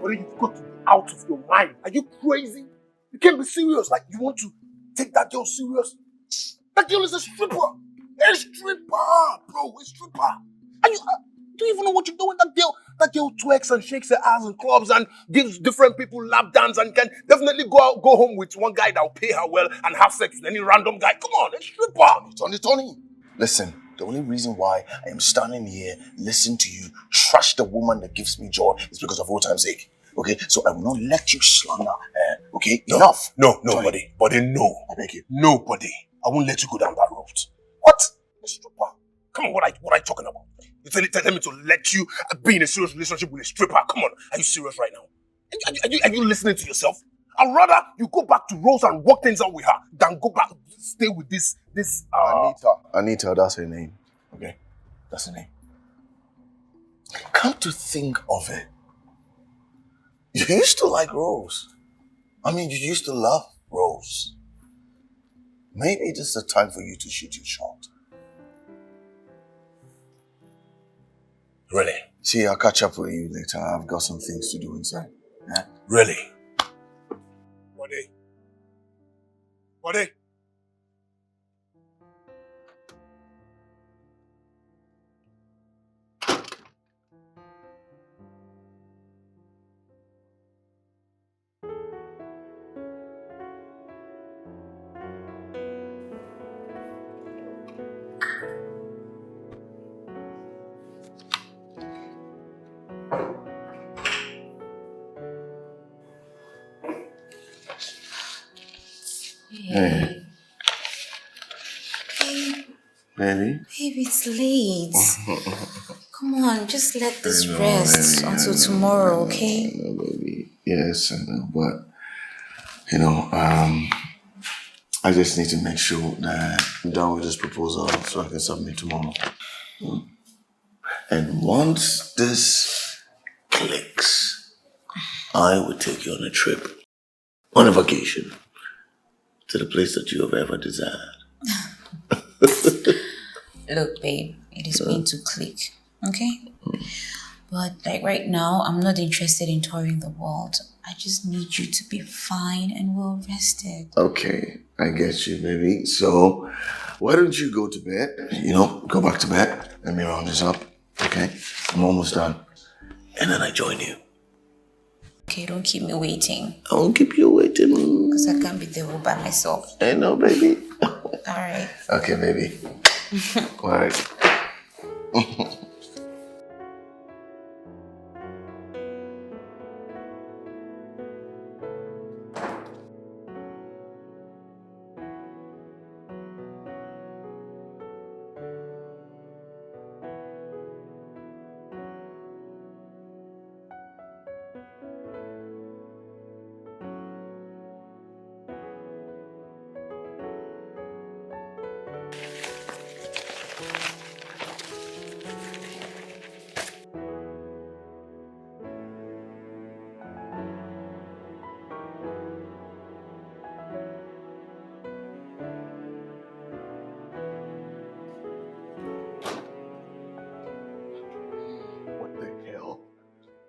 But you've got to be out of your mind. Are you crazy? You can't be serious. Like, you want to take that girl serious? That girl is a stripper. A stripper, bro, a stripper. And you do you even know what you're doing? That girl twerks and shakes her ass in clubs and gives different people lap dance and can definitely go home with one guy that will pay her well and have sex with any random guy. Come on, a stripper. Tony. Listen, the only reason why I am standing here listening to you trash the woman that gives me joy is because of old time's sake. Okay, so I will not let you slander her. Okay, enough. No, nobody. No. I beg you. Nobody. I won't let you go down that road. What? A stripper? Come on, what are you talking about? You tell me to let you be in a serious relationship with a stripper? Come on, are you serious right now? Are you listening to yourself? I'd rather you go back to Rose and work things out with her than go back, stay with this. Anita, that's her name. Okay, that's her name. Come to think of it, you used to like Rose. I mean, you used to love Rose. Maybe this is the time for you to shoot your shot. Really? See, I'll catch up with you later. I've got some things to do inside. Yeah? Really? Body? Hey. Baby? Baby, it's late. Come on, just let this rest until tomorrow, okay? I know, baby. Yes, I know, but I just need to make sure that I'm done with this proposal so I can submit tomorrow. And once this clicks, I will take you on a trip, on a vacation, to the place that you have ever desired. Look, babe, it is going to click, okay? But like right now, I'm not interested in touring the world. I just need you to be fine and well rested. Okay, I get you, baby. So, why don't you go to bed? Go back to bed. Let me round this up, okay? I'm almost done. And then I join you. Okay, don't keep me waiting. I won't keep you waiting. Because I can't be there all by myself. I know, baby. Alright. Okay, baby. All right.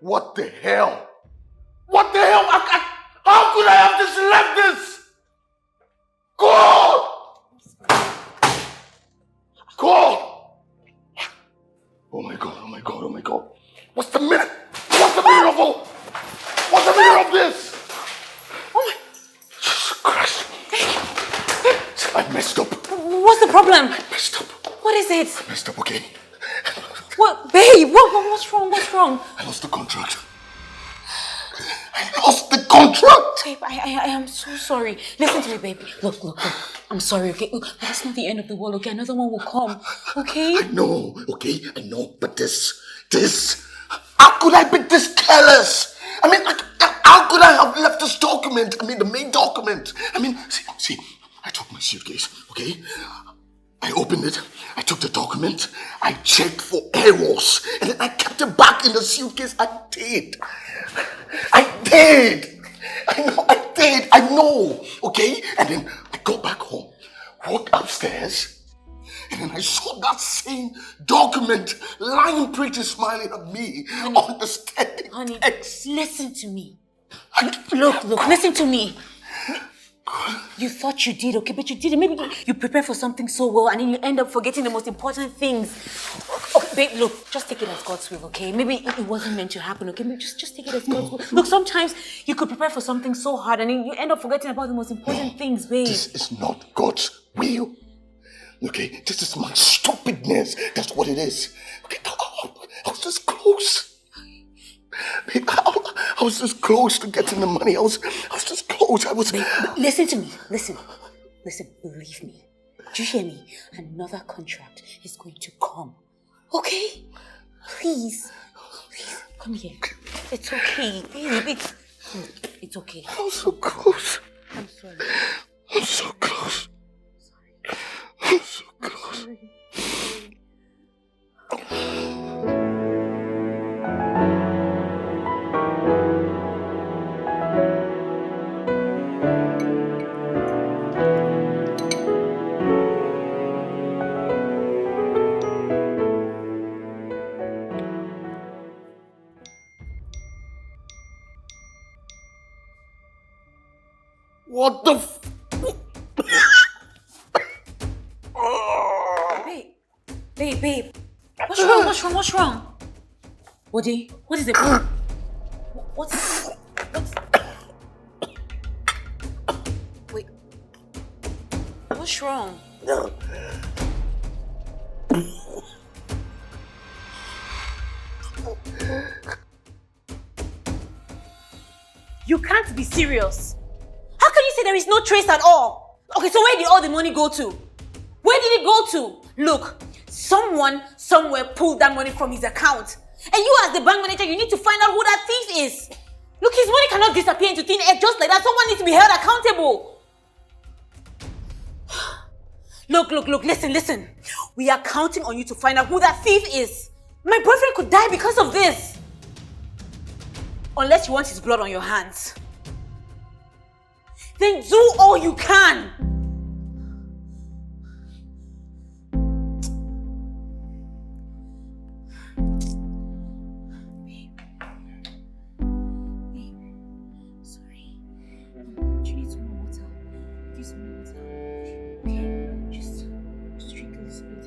What the hell? What the hell? How could I have just left this? God! Oh my God. What's the meaning? What's the meaning of this? Oh my... Jesus Christ. I messed up. What's the problem? I messed up. What is it? I messed up, okay? What? Babe, what's wrong? I lost the contract. Babe, I am so sorry. Listen to me, babe. Look. I'm sorry, okay? Look, but it's not the end of the world, okay? Another one will come, okay? I know, okay? I know, but this... How could I be this careless? I mean, how could I have left this document? I mean, the main document. I mean, see, I took my suitcase, okay? I opened it, I took the document, I checked for errors, and then I kept it back in the suitcase. I did. I know, okay? And then I got back home, walked upstairs, and then I saw that same document lying pretty smiling at me on the steady Honey, text. listen to me. Look, listen to me. You thought you did, okay, but you didn't. Maybe you prepare for something so well and then you end up forgetting the most important things. Okay, babe, look, just take it as God's will, okay? Maybe it wasn't meant to happen, okay? Maybe just take it as God's will. Look, sometimes you could prepare for something so hard and then you end up forgetting about the most important things, babe. This is not God's will. Okay, this is my stupidness. That's what it is. Okay, I was this close. Babe, I was this close to getting the money. I was this close. Babe, listen to me. Listen, believe me. Do you hear me? Another contract is going to come. Okay? Please, come here. It's okay, babe. It's okay. I was so close. I'm sorry. I'm so close. I'm so close. What the f... Babe. What's wrong? Woody, what is it? What's... Wait. What's wrong? You can't be serious. How can you say there is no trace at all? Okay, so where did all the money go to? Where did it go to? Look, someone somewhere pulled that money from his account. And you as the bank manager, you need to find out who that thief is. Look, his money cannot disappear into thin air just like that. Someone needs to be held accountable. Look, listen. We are counting on you to find out who that thief is. My boyfriend could die because of this. Unless you want his blood on your hands. Then do all you can. Babe, sorry. Do you need some more water? Do some more water. Okay, just drink a little bit.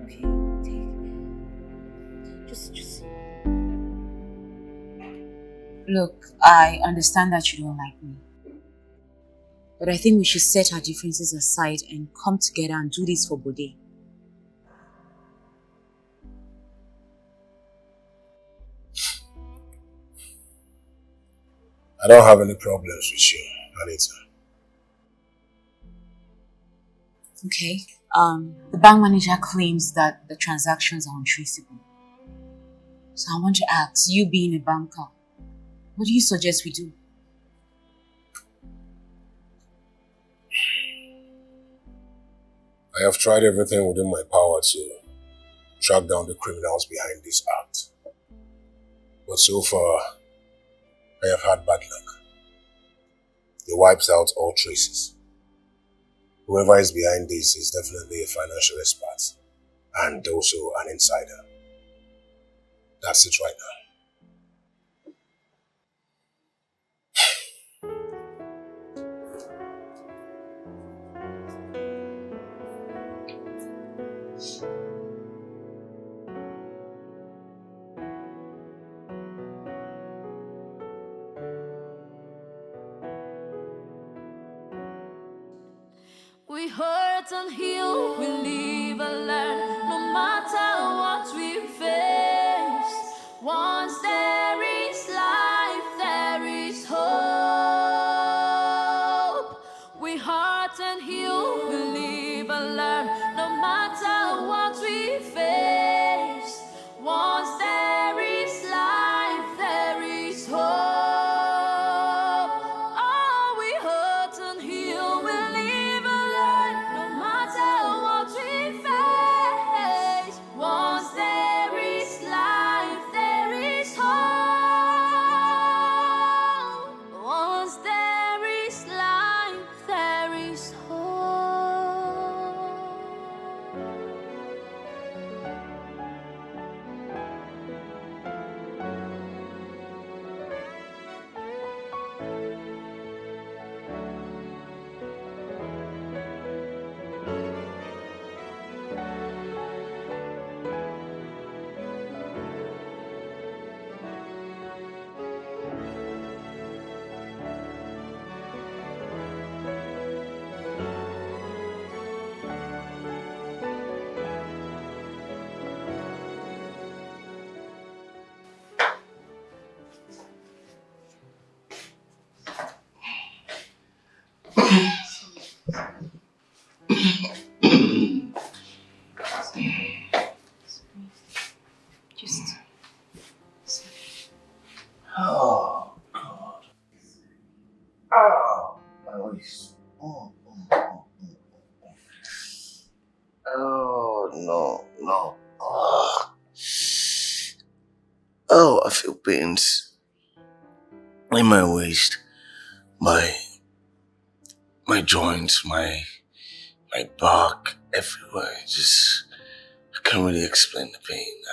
Okay, take. Just. Look, I understand that you don't like me. But I think we should set our differences aside and come together and do this for Bode. I don't have any problems with you, Anita. Okay. The bank manager claims that the transactions are untraceable. So I want to ask, you being a banker, what do you suggest we do? I have tried everything within my power to track down the criminals behind this act. But so far, I have had bad luck. They wiped out all traces. Whoever is behind this is definitely a financial expert and also an insider. That's it right now. We hurt and heal, we live and learn, no matter what we face. Once there is life, there is hope. We hurt and heal, we live and learn, no matter what we face. Once there is life, there is hope. Oh, we hurt and heal, we live and learn, no matter what we face. Once there is life, there is hope. Once there is life, there is hope. feel pains in my waist, my joints, my back, everywhere. I can't really explain the pain.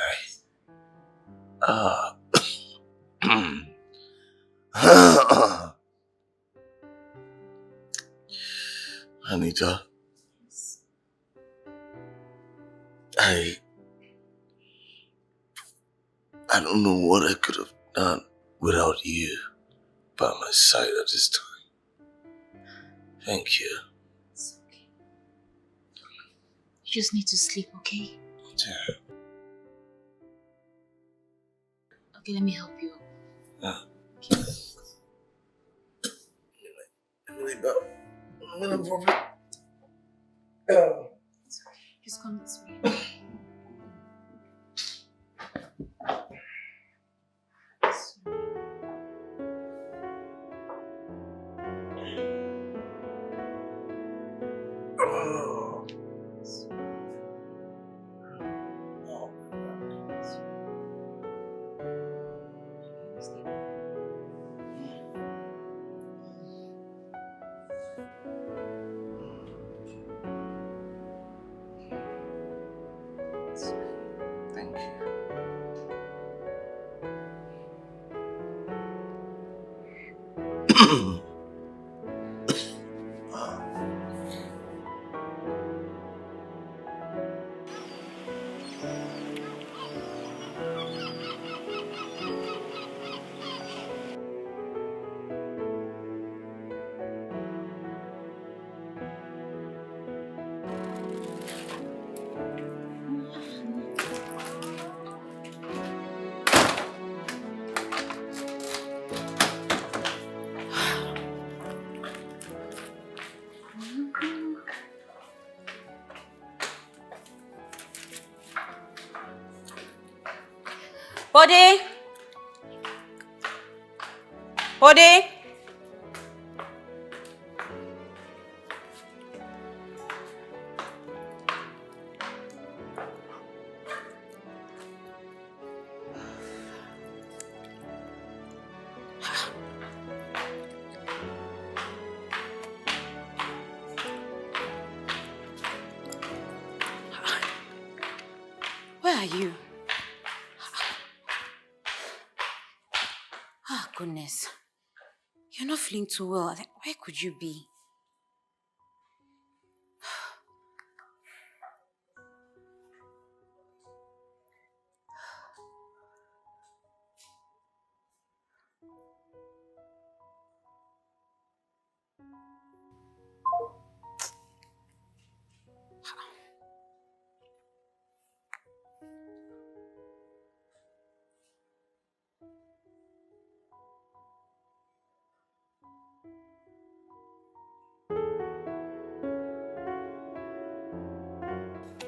Anita, I don't know what I could have done without you by my side at this time. Thank you. It's okay. You just need to sleep, okay? Yeah. Okay, let me help you. Yeah. Okay. Just come this way. Thank you. Body! Body! Where are you? Ah, goodness. You're not feeling too well. Where could you be?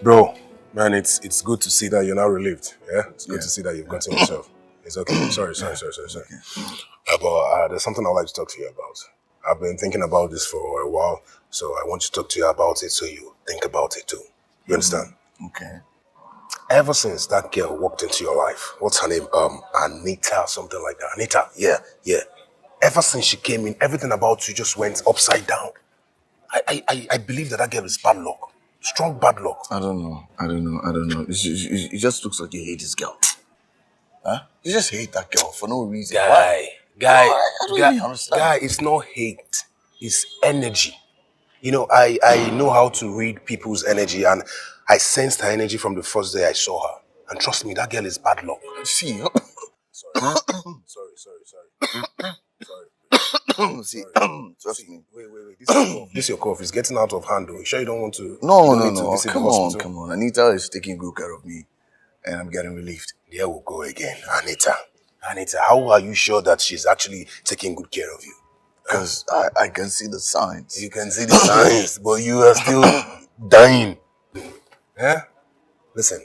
Bro, man, it's good to see that you're now relieved. Yeah, it's good to see that you've gotten yourself. It's okay. Sorry. But there's something I'd like to talk to you about. I've been thinking about this for a while, so I want to talk to you about it so you think about it too. You understand? Okay. Ever since that girl walked into your life, what's her name? Anita, something like that. Anita, yeah. Ever since she came in, everything about you just went upside down. I believe that girl is bad luck. Strong bad luck. I don't know. It just looks like you hate this girl. Huh? You just hate that girl for no reason. Guy, I don't really understand. Guy, it's not hate. It's energy. You know, I know how to read people's energy, and I sensed her energy from the first day I saw her. And trust me, that girl is bad luck. See, Sorry. see, trust me. Wait. This is your cough. This your cough. It's getting out of hand, though. You sure you don't want to? No. Need to visit the hospital? Come on. Anita is taking good care of me, and I'm getting relieved. There we go again. Anita, how are you sure that she's actually taking good care of you? Because I can see the signs. You can see the signs, but you are still dying. Eh? Listen,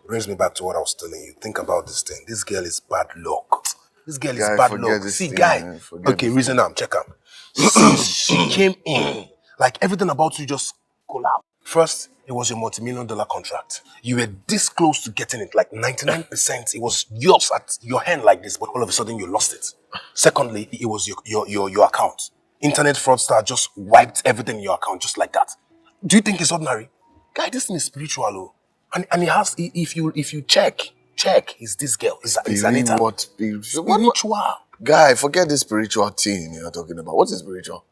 brings me back to what I was telling you. Think about this thing. This girl is bad luck. This girl is bad luck. See, guy. Okay, reason now, check out. Since she came in, like everything about you just collapsed. First, It was a multi-million-dollar contract. You were this close to getting it, like 99%. It was yours at your hand like this, but all of a sudden you lost it. Secondly, it was your account. Internet fraudster just wiped everything in your account just like that. Do you think it's ordinary? Guy, this thing is spiritual, oh. And it has, if you check, is this girl, is Anita. What spiritual? Spiritual. Guy, forget this spiritual thing you're talking about. What is spiritual?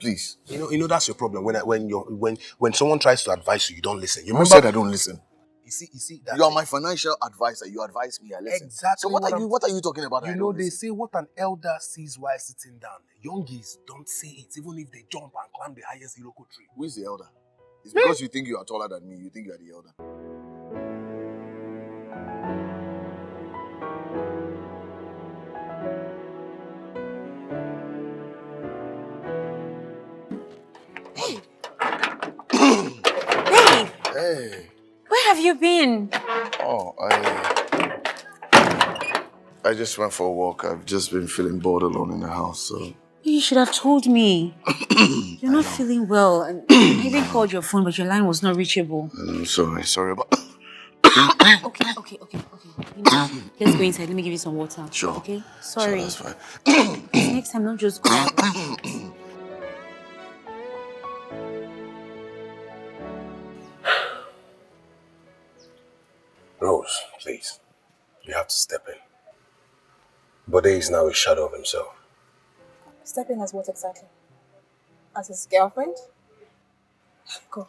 Please. You know that's your problem. When someone tries to advise you, you don't listen. You Who remember? said I don't listen? You see that You are my financial advisor. You advise me, I listen. Exactly. So what are you talking about? You know, they say what an elder sees while sitting down. Youngies don't say it, even if they jump and climb the highest Iroko tree. Who is the elder? It's because you think you are taller than me. You think you are the elder. Babe, Hey. where have you been? Oh, I just went for a walk. I've just been feeling bored alone in the house, so... You should have told me. You're not feeling well. And I even called your phone, but your line was not reachable. I'm sorry about... Okay. You know, let's go inside. Let me give you some water. Sure. Okay? Sorry. Sure, that's fine. Next time, don't just go. Rose, please. You have to step in. Bode is now a shadow of himself. Step in as what exactly? As his girlfriend? God.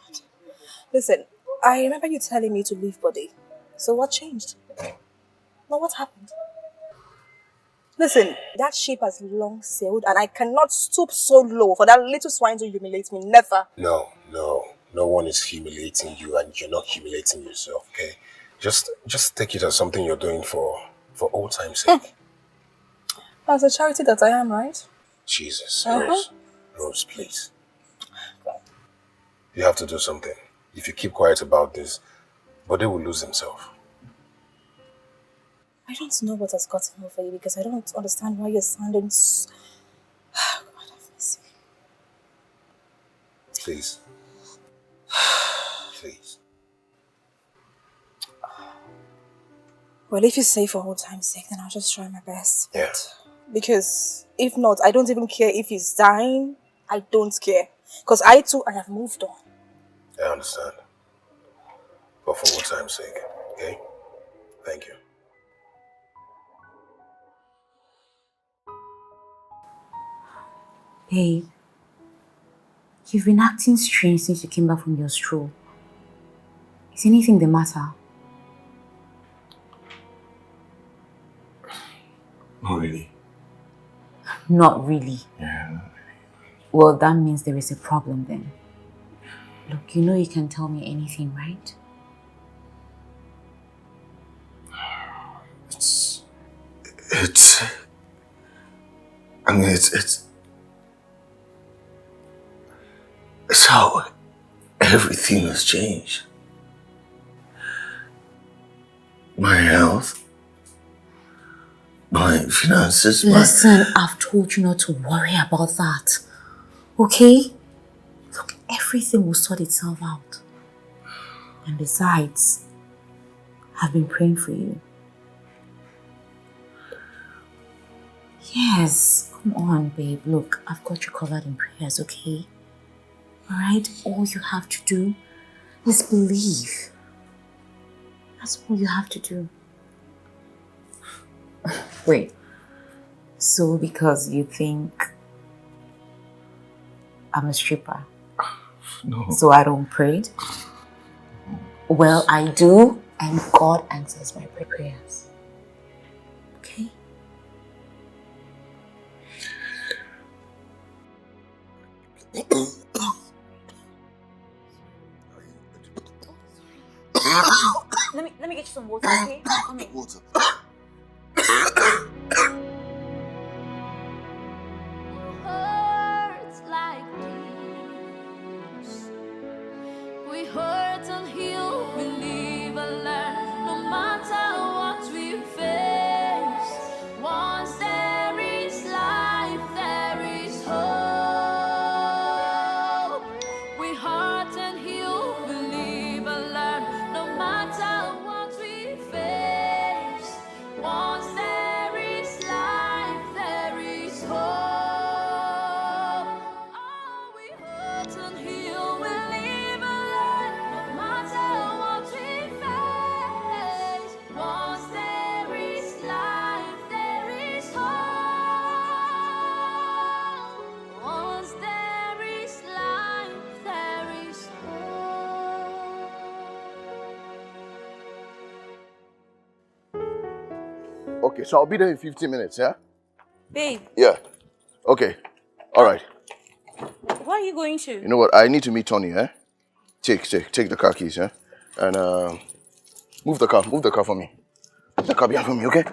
Listen, I remember you telling me to leave Body. So what changed? Now what happened? Listen, that ship has long sailed and I cannot stoop so low for that little swine to humiliate me. Never. No. No one is humiliating you and you're not humiliating yourself, okay? Just take it as something you're doing for old time's sake. As a charity that I am, right? Jesus, Uh-huh. Rose, please. You have to do something. If you keep quiet about this, Bode will lose himself. I don't know what has gotten over you because I don't understand why you're sounding so... God have mercy. Please. Please. Well, if you say for old time's sake, then I'll just try my best. Yeah. Because if not, I don't even care if he's dying. I don't care. Because I too, I have moved on. I understand. But for old time's sake, okay? Thank you. Babe, you've been acting strange since you came back from your stroll. Is anything the matter? Not really. Not really. Yeah. Well, that means there is a problem then. Look, you know you can tell me anything, right? It's how everything has changed. My health, my finances, Listen, I've told you not to worry about that. Okay? Look, everything will sort itself out. And besides, I've been praying for you. Yes, come on, babe. Look, I've got you covered in prayers, okay? Alright? All you have to do is believe. That's all you have to do. Wait. So because you think I'm a stripper? No. So I don't pray? Well, I do, and God answers my prayers. Okay? Let me get you some water, okay? Come here. Water. Hurts like this. We hurt and heal, we live and learn. No matter what we face, once there is life, there is hope. We hurt and heal, we Okay, so I'll be there in 15 minutes, yeah? Babe, Yeah. Okay. All right. where are you going to? You know what? I need to meet Tony, eh? Take the car keys, yeah? And move the car for me. Move the car behind for me, okay?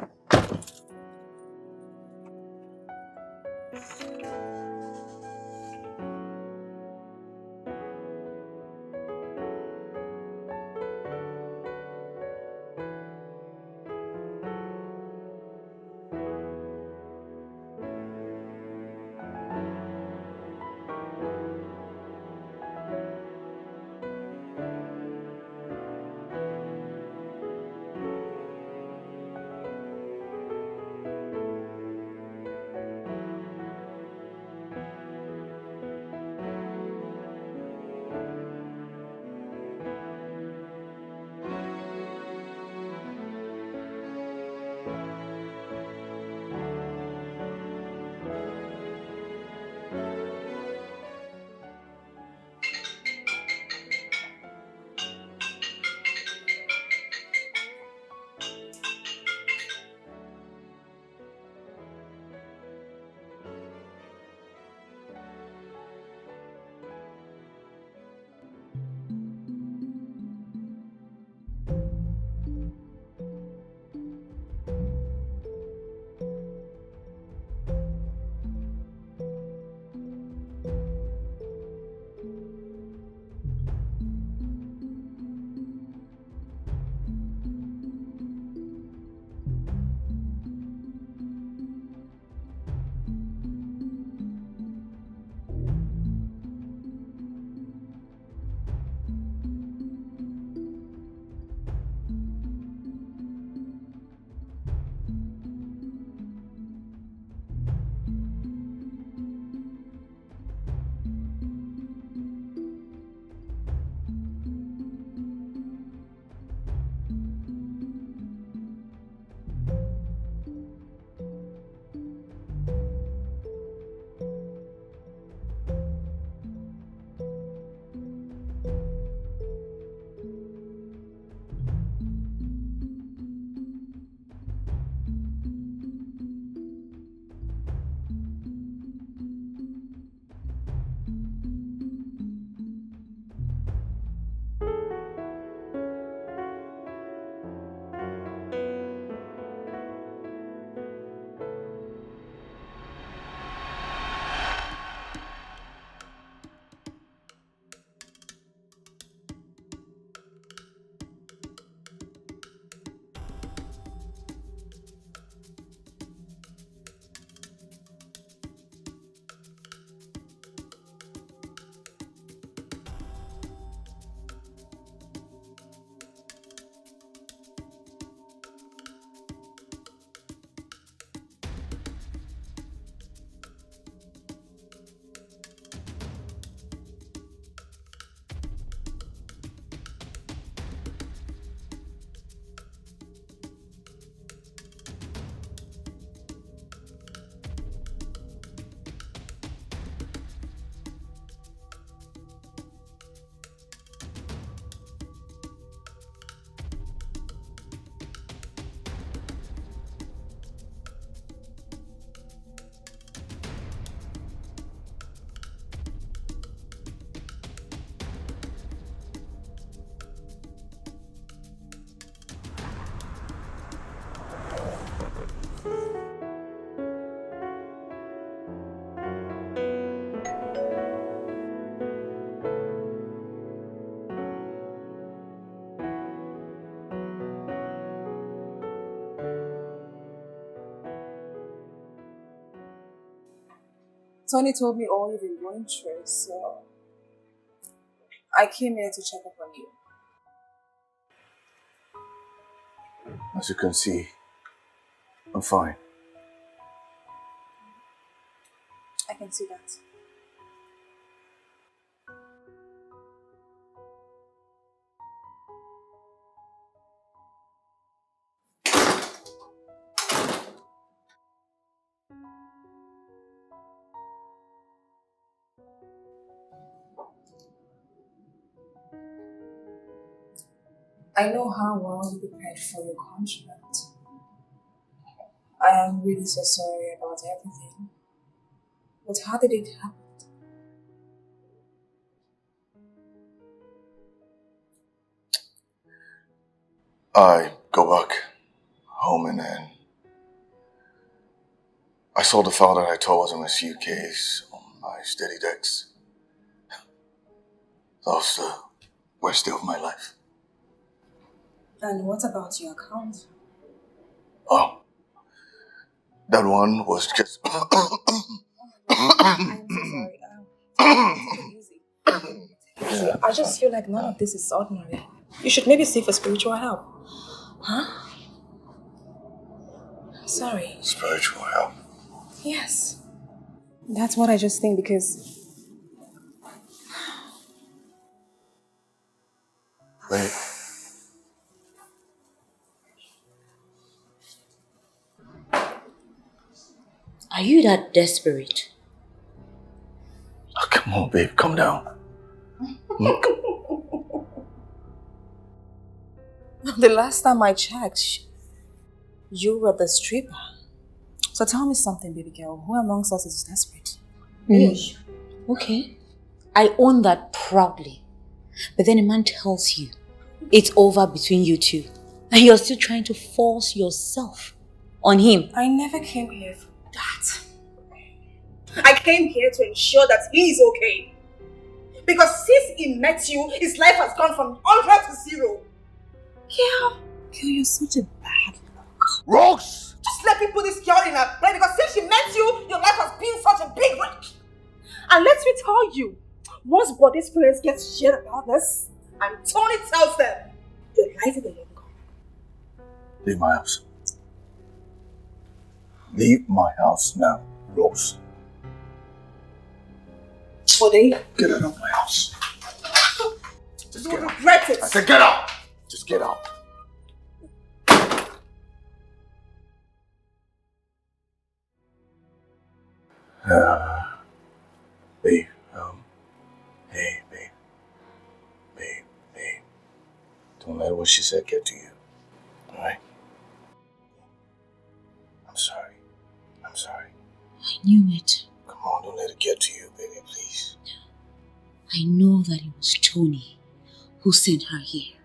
Tony told me all you've been going through, so I came here to check up on you. As you can see, I'm fine. I can see that. I know how well you prepared for your contract. I am really so sorry about everything. But how did it happen? I go back home and then I saw the file that I told was in my suitcase on my steady decks. That was the worst day of my life. And what about your account? Oh, that one was just... I'm so sorry. Take it easy. I just feel like none of this is ordinary. You should maybe seek for spiritual help. Huh? Sorry. Spiritual help. Yes. That's what I just think because... Wait. Are you that desperate? Oh, come on, babe. Calm down. Look. The last time I checked, you were the stripper. So tell me something, baby girl. Who amongst us is desperate? Me. Okay. I own that proudly. But then a man tells you it's over between you two. And you're still trying to force yourself on him. I never came here for that. I came here to ensure that he is okay. Because since he met you, his life has gone from 100 to 0. Girl, you're such a bad luck. Rose! Just let me put this girl in her place because since she met you, your life has been such a big wreck. And let me tell you, once Body's parents get to hear about this, and Tony tells them, your life is a long gone. Leave my house. Leave my house now, Rose. Body, Get out of my house. Just you get out. regret it. I said get out! Just get out. Babe, hey, babe. Don't let what she said get to you. Alright? I'm sorry. I knew it. Come on, don't let it get to you, baby, please. I know that it was Tony who sent her here.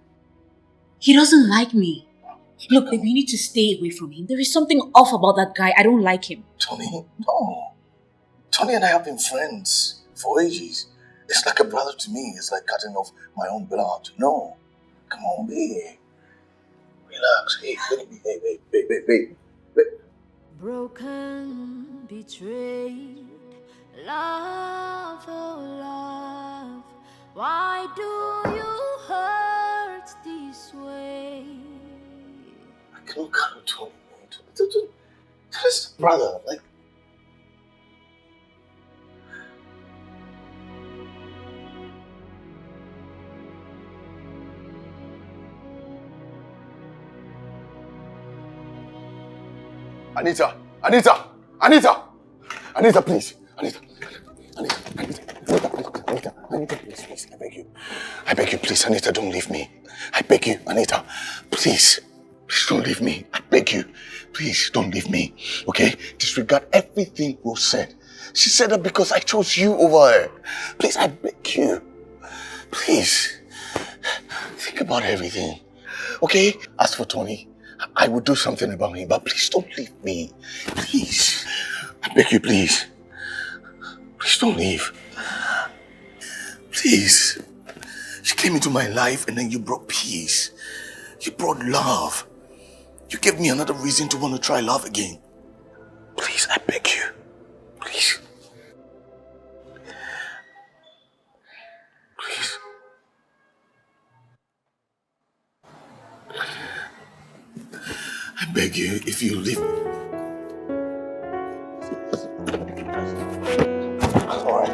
He doesn't like me. Look, baby, you need to stay away from him. There is something off about that guy. I don't like him. Tony, no. Tony and I have been friends for ages. It's like a brother to me. It's like cutting off my own blood. No. Come on, babe. Relax. Hey, baby, babe. Broken, betrayed, love, oh love, why do you hurt this way? I cannot cuddle Tony, man. That is brother. Like, Anita, please. Anita, please. I beg you, please, Anita, don't leave me. I beg you, Anita, please. Please don't leave me. I beg you. Please don't leave me. Okay? Disregard everything Rose said. She said that because I chose you over her. Please, I beg you. Please. Think about everything. Okay? As for Tony, I will do something about him, but please don't leave me. Please. I beg you, please. Please don't leave. Please. You came into my life and then you brought peace. You brought love. You gave me another reason to want to try love again. Please, I beg you. Please. Please. I beg you, if you leave me. All right.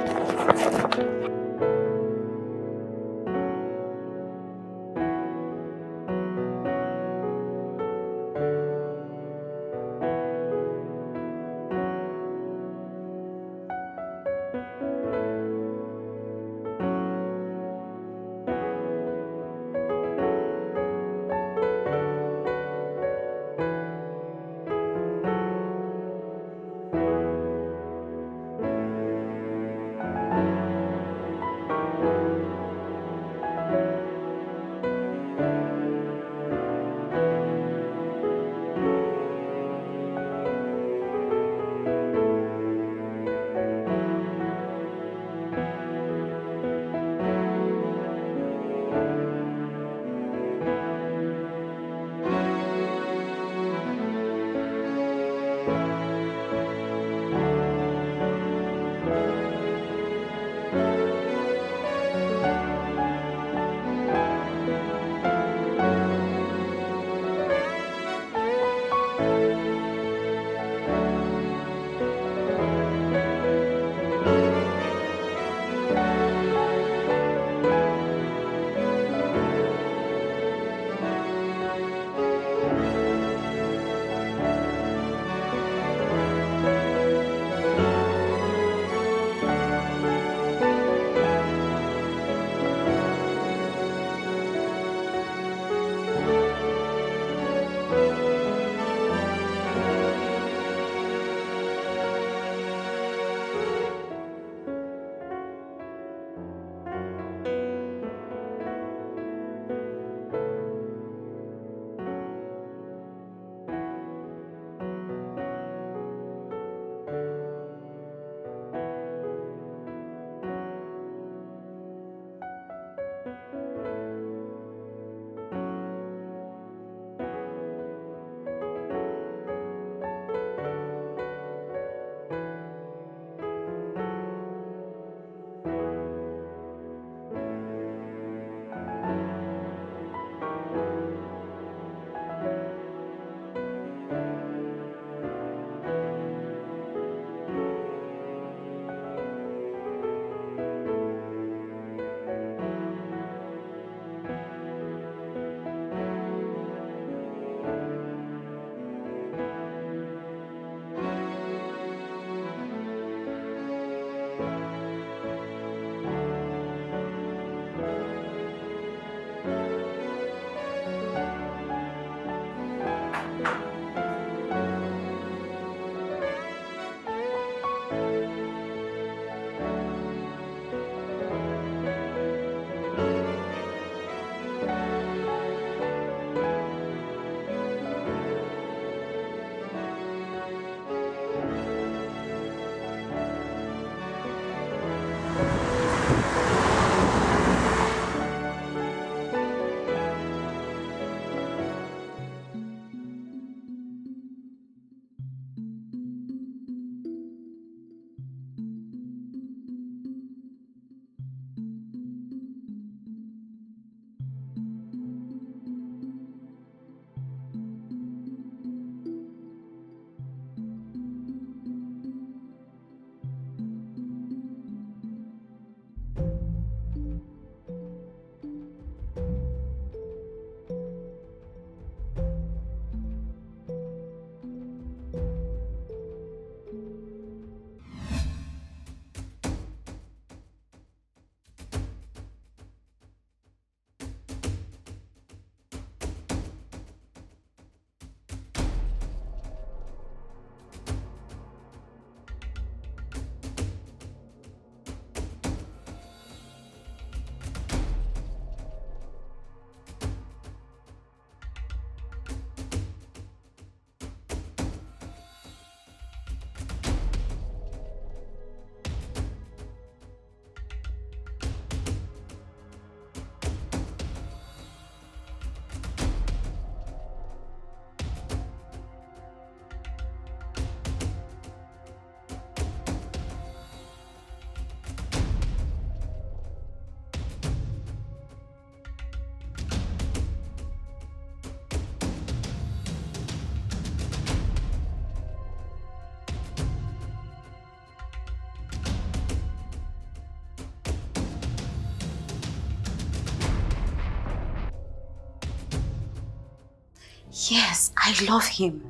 Yes, I love him.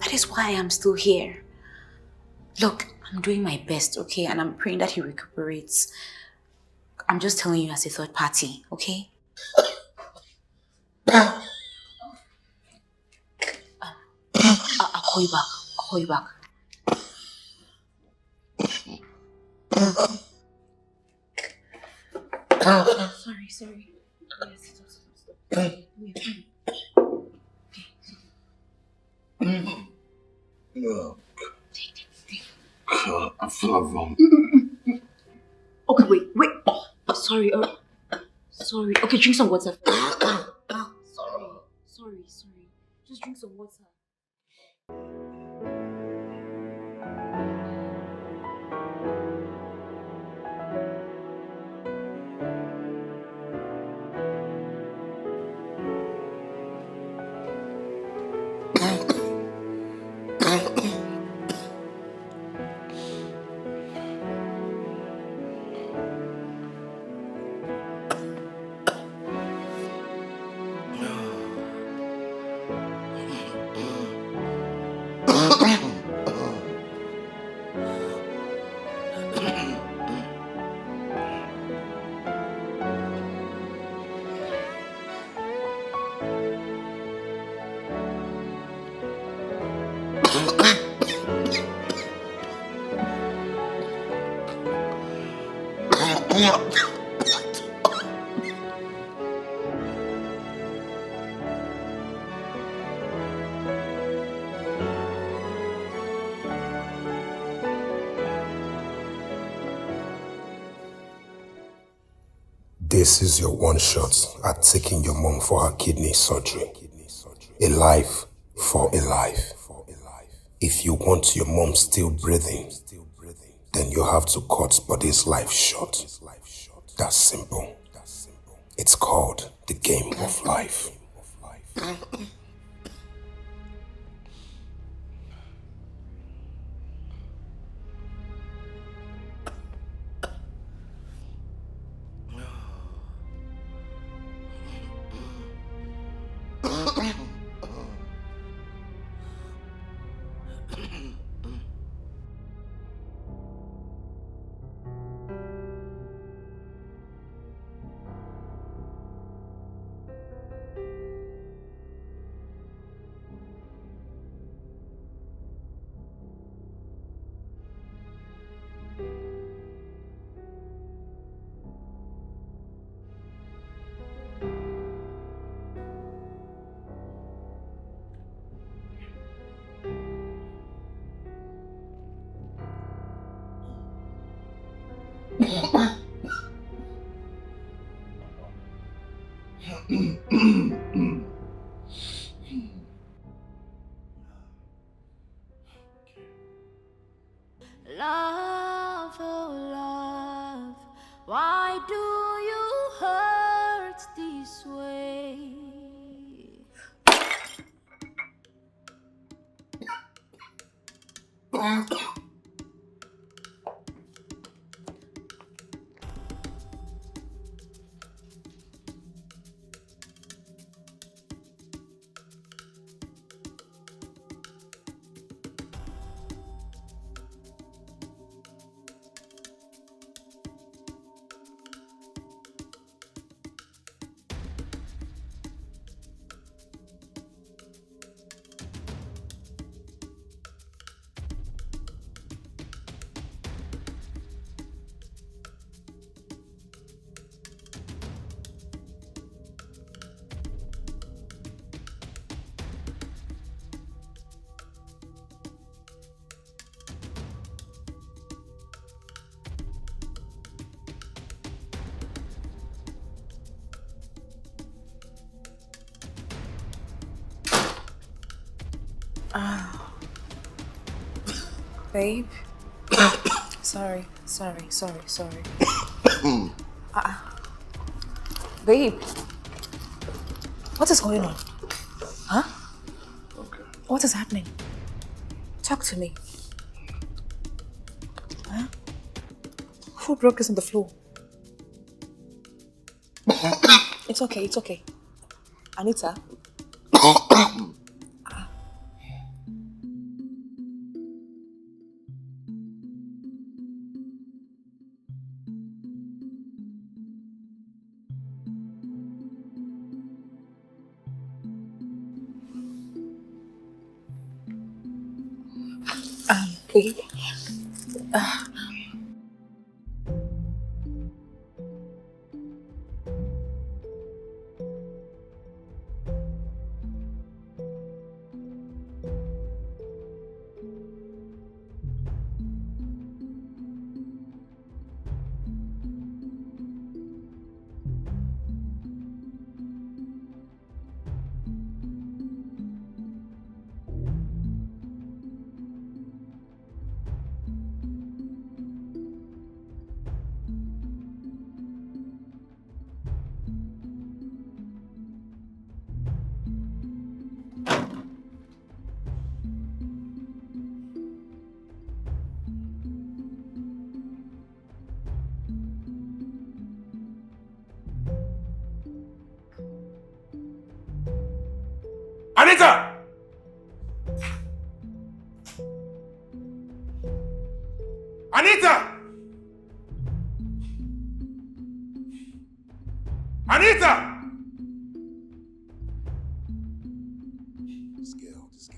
That is why I am still here. Look, I'm doing my best, okay? And I'm praying that he recuperates. I'm just telling you as a third party, okay? I'll call you back. I'll call you back. Sorry. Yes, stop. Okay, Oh, God, I feel wrong. okay, wait. Oh, sorry. Sorry. Okay, drink some water. Sorry. Just drink some water. This is your one shot at taking your mom for her kidney surgery. A life for a life. If you want your mom still breathing, then you have to cut Buddy's life short. That's simple. It's called the game of life. Love, oh love, why do you hurt this way? Babe. Sorry. Babe. What is going on? Huh? Okay. What is happening? Talk to me. Huh? Who broke this on the floor? It's okay. Anita? Okay. Anita! Anita! Anita! This girl is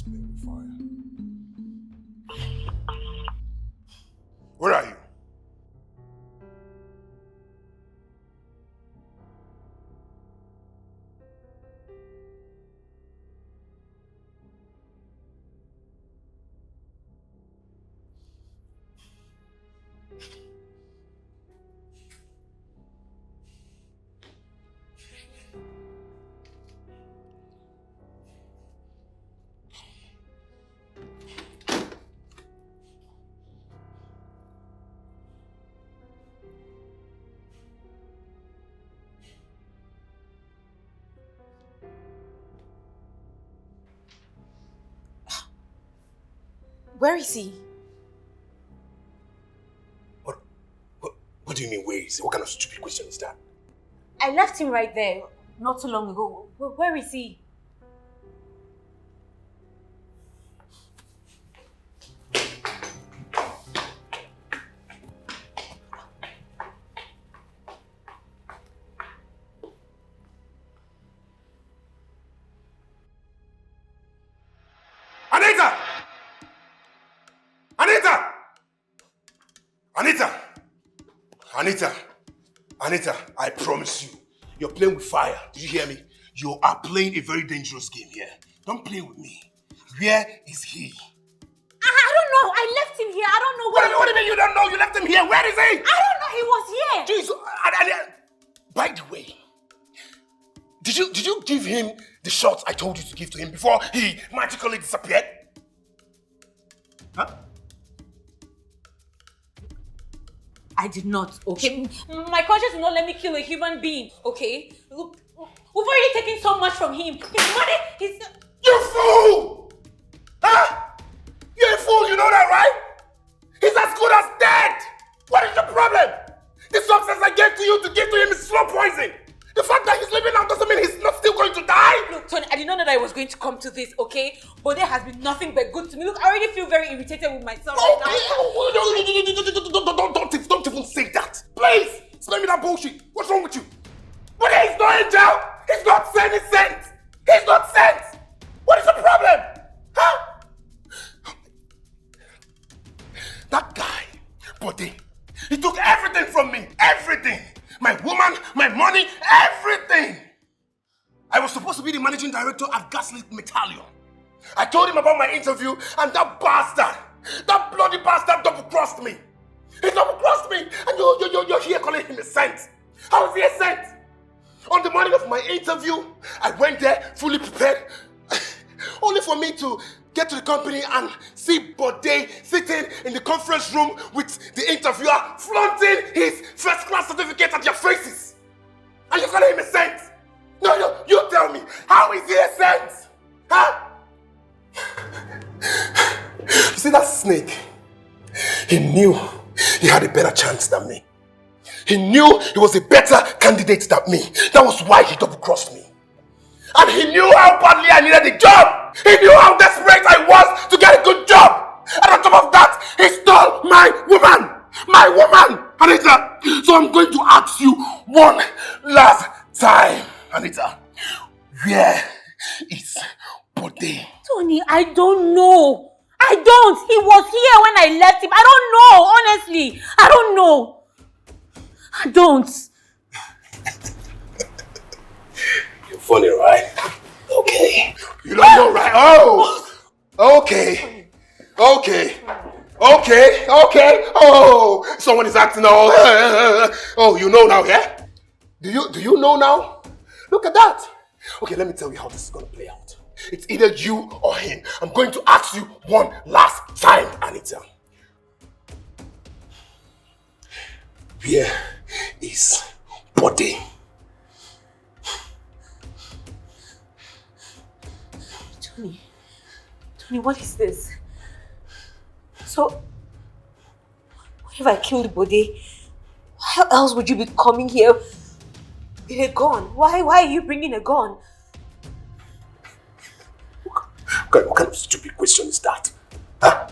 playing with fire. Where are you? Where is he? What do you mean, where is he? What kind of stupid question is that? I left him right there not too long ago. Where is he? Anita! Anita! Anita! Anita! Anita, I promise you, you're playing with fire. Did you hear me? You are playing a very dangerous game here. Don't play with me. Where is he? I don't know. I left him here. I don't know where. What do you mean you don't know? You left him here. Where is he? I don't know. He was here. Jesus. By the way, did you give him the shots I told you to give to him before he magically disappeared? Huh? I did not, okay? My conscience will not let me kill a human being, okay? Look, we've already taken so much from him. His money, his... You fool! Huh? You're a fool, you know that, right? He's as good as dead! What is the problem? The substance I gave to you to give to him is slow poison! The fact that he's living now doesn't mean he's not still going to die! Look, Tony, I did not know that it was going to come to this, okay? But there has been nothing but good to me. Look, I already feel very irritated with myself right now. Don't even say that! Please! Spare me that bullshit! What's wrong with you? But he's not in jail! He's not sent! He's not sent! What is the problem? Huh? That guy, Bode, he took everything from me. Everything! My woman, my money, everything! I was supposed to be the managing director at Gaslit Metallion. I told him about my interview and that bloody bastard double-crossed me. He double-crossed me and you're here calling him a saint. How is he a saint? On the morning of my interview, I went there fully prepared, only for me to get to the company and see Bode sitting in the conference room with the interviewer flaunting his first-class certificate at your faces. And you're calling him a saint? No, you tell me, how is he a saint? Huh? You see that snake? He knew he had a better chance than me. He knew he was a better candidate than me. That was why he double-crossed me. And he knew how badly I needed the job. He knew how desperate I was to get a good job. And on top of that, he stole my woman. My woman, Anita. So I'm going to ask you one last time, Anita. Where is Bode? Tony, I don't know. I don't. He was here when I left him. I don't know, honestly. I don't know. I don't. You're funny, right? Okay. You don't know, right? Oh! Okay. Okay. Okay. Okay. Oh! Someone is acting all... Oh, you know now, yeah? Do you know now? Look at that. Okay, let me tell you how this is going to play out. It's either you or him. I'm going to ask you one last time, Anita. Where is Bode? Tony, what is this? So, what if I killed Bode? How else would you be coming here with a gun? Why are you bringing a gun? What kind of stupid question is that? Huh?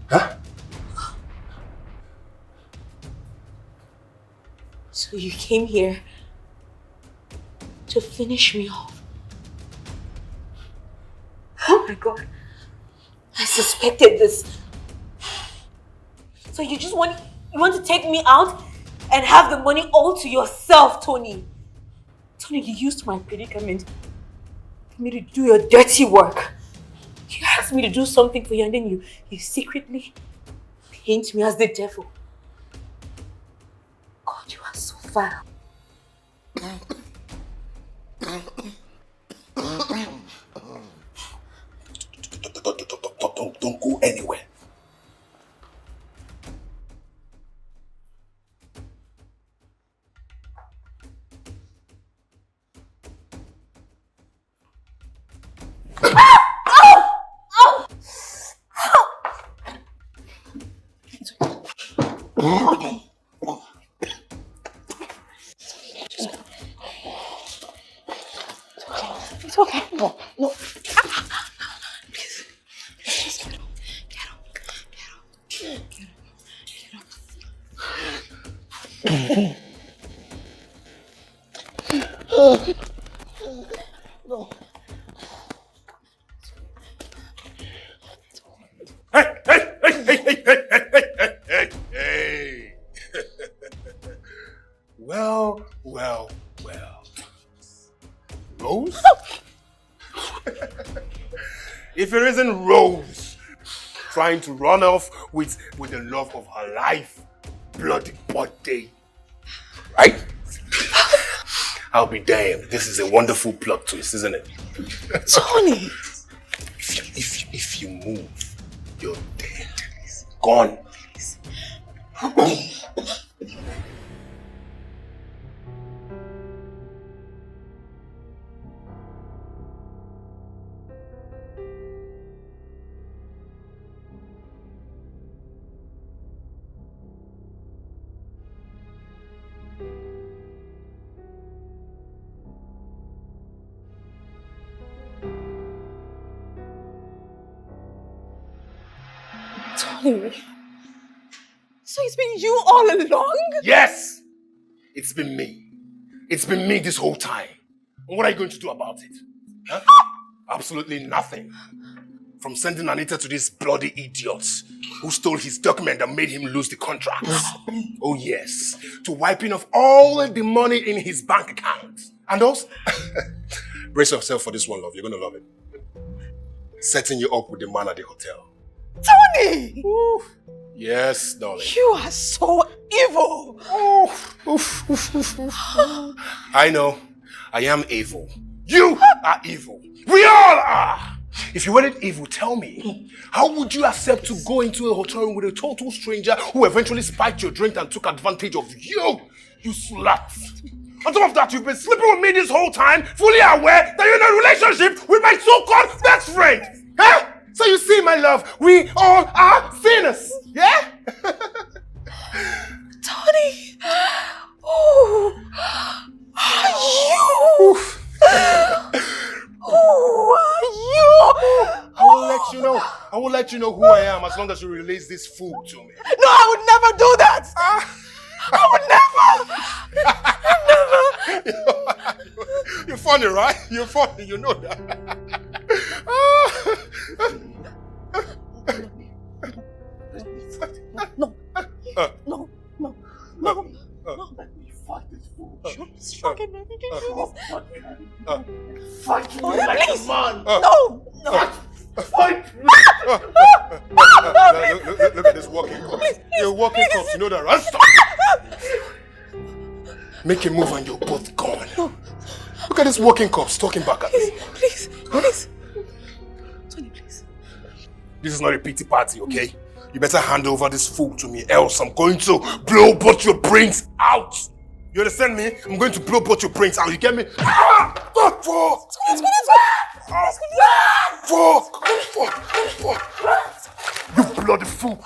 Huh? So you came here to finish me off? Oh my God. I suspected this. So you just want to take me out and have the money all to yourself, Tony. Tony, you used my predicament for me to do your dirty work. You asked me to do something for you and then you secretly paint me as the devil. God, you are so vile. Don't go anywhere. It's okay. No. Please. Just get up. No. Hey. Well. Rose? If it isn't Rose trying to run off with the love of her life, bloody Bode, right? I'll be damned. This is a wonderful plot twist, isn't it? Tony! If you move, you're dead. Gone. Tony! So it's been you all along? Yes! It's been me. It's been me this whole time. And what are you going to do about it? Huh? Absolutely nothing. From sending Anita to these bloody idiots who stole his document and made him lose the contract. Oh yes. To wiping off all the money in his bank account. And also, brace yourself for this one, love. You're going to love it. Setting you up with the man at the hotel. Tony! Ooh. Yes, darling. You are so evil! I know. I am evil. You are evil. We all are! If you weren't evil, tell me, how would you accept to go into a hotel room with a total stranger who eventually spiked your drink and took advantage of you? You slut! On top of that, you've been sleeping with me this whole time, fully aware that you're in a relationship with my so-called best friend! Huh? So you see, my love, we all are sinners! Yeah? Tony! Oh! Are you? Who are you? I will let you know. I will let you know who I am as long as you release this fool to me. No, I would never do that! I would never! You're funny, right? You're funny, you know that. No. Let me fight this fool. You're strong enough. You can do this. Fight me like a man. No. Fight me. Look at this walking corpse. You're a walking corpse, you know that, right? Stop. Make a move and you're both gone. Look at this walking corpse talking back at me. Please. Tony, please. This is not a pity party, okay? You better hand over this fool to me, else I'm going to blow both your brains out. You understand me? I'm going to blow both your brains out. You get me? Fuck! You bloody fool!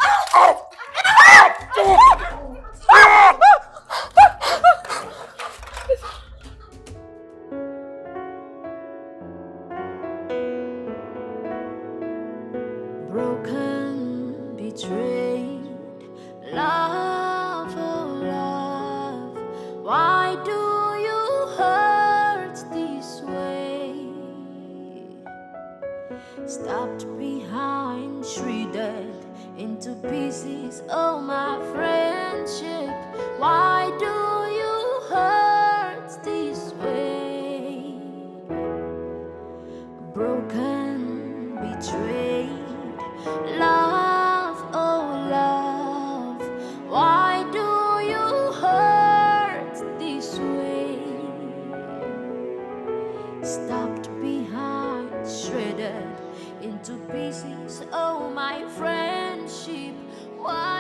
Broken, betrayed, love, oh love, why do you hurt this way? Stabbed behind, shredded into pieces, oh my friendship, why do you hurt this way? Broken, betrayed, love, oh love, why do you hurt this way? Stopped behind, shredded into pieces, oh my friendship, why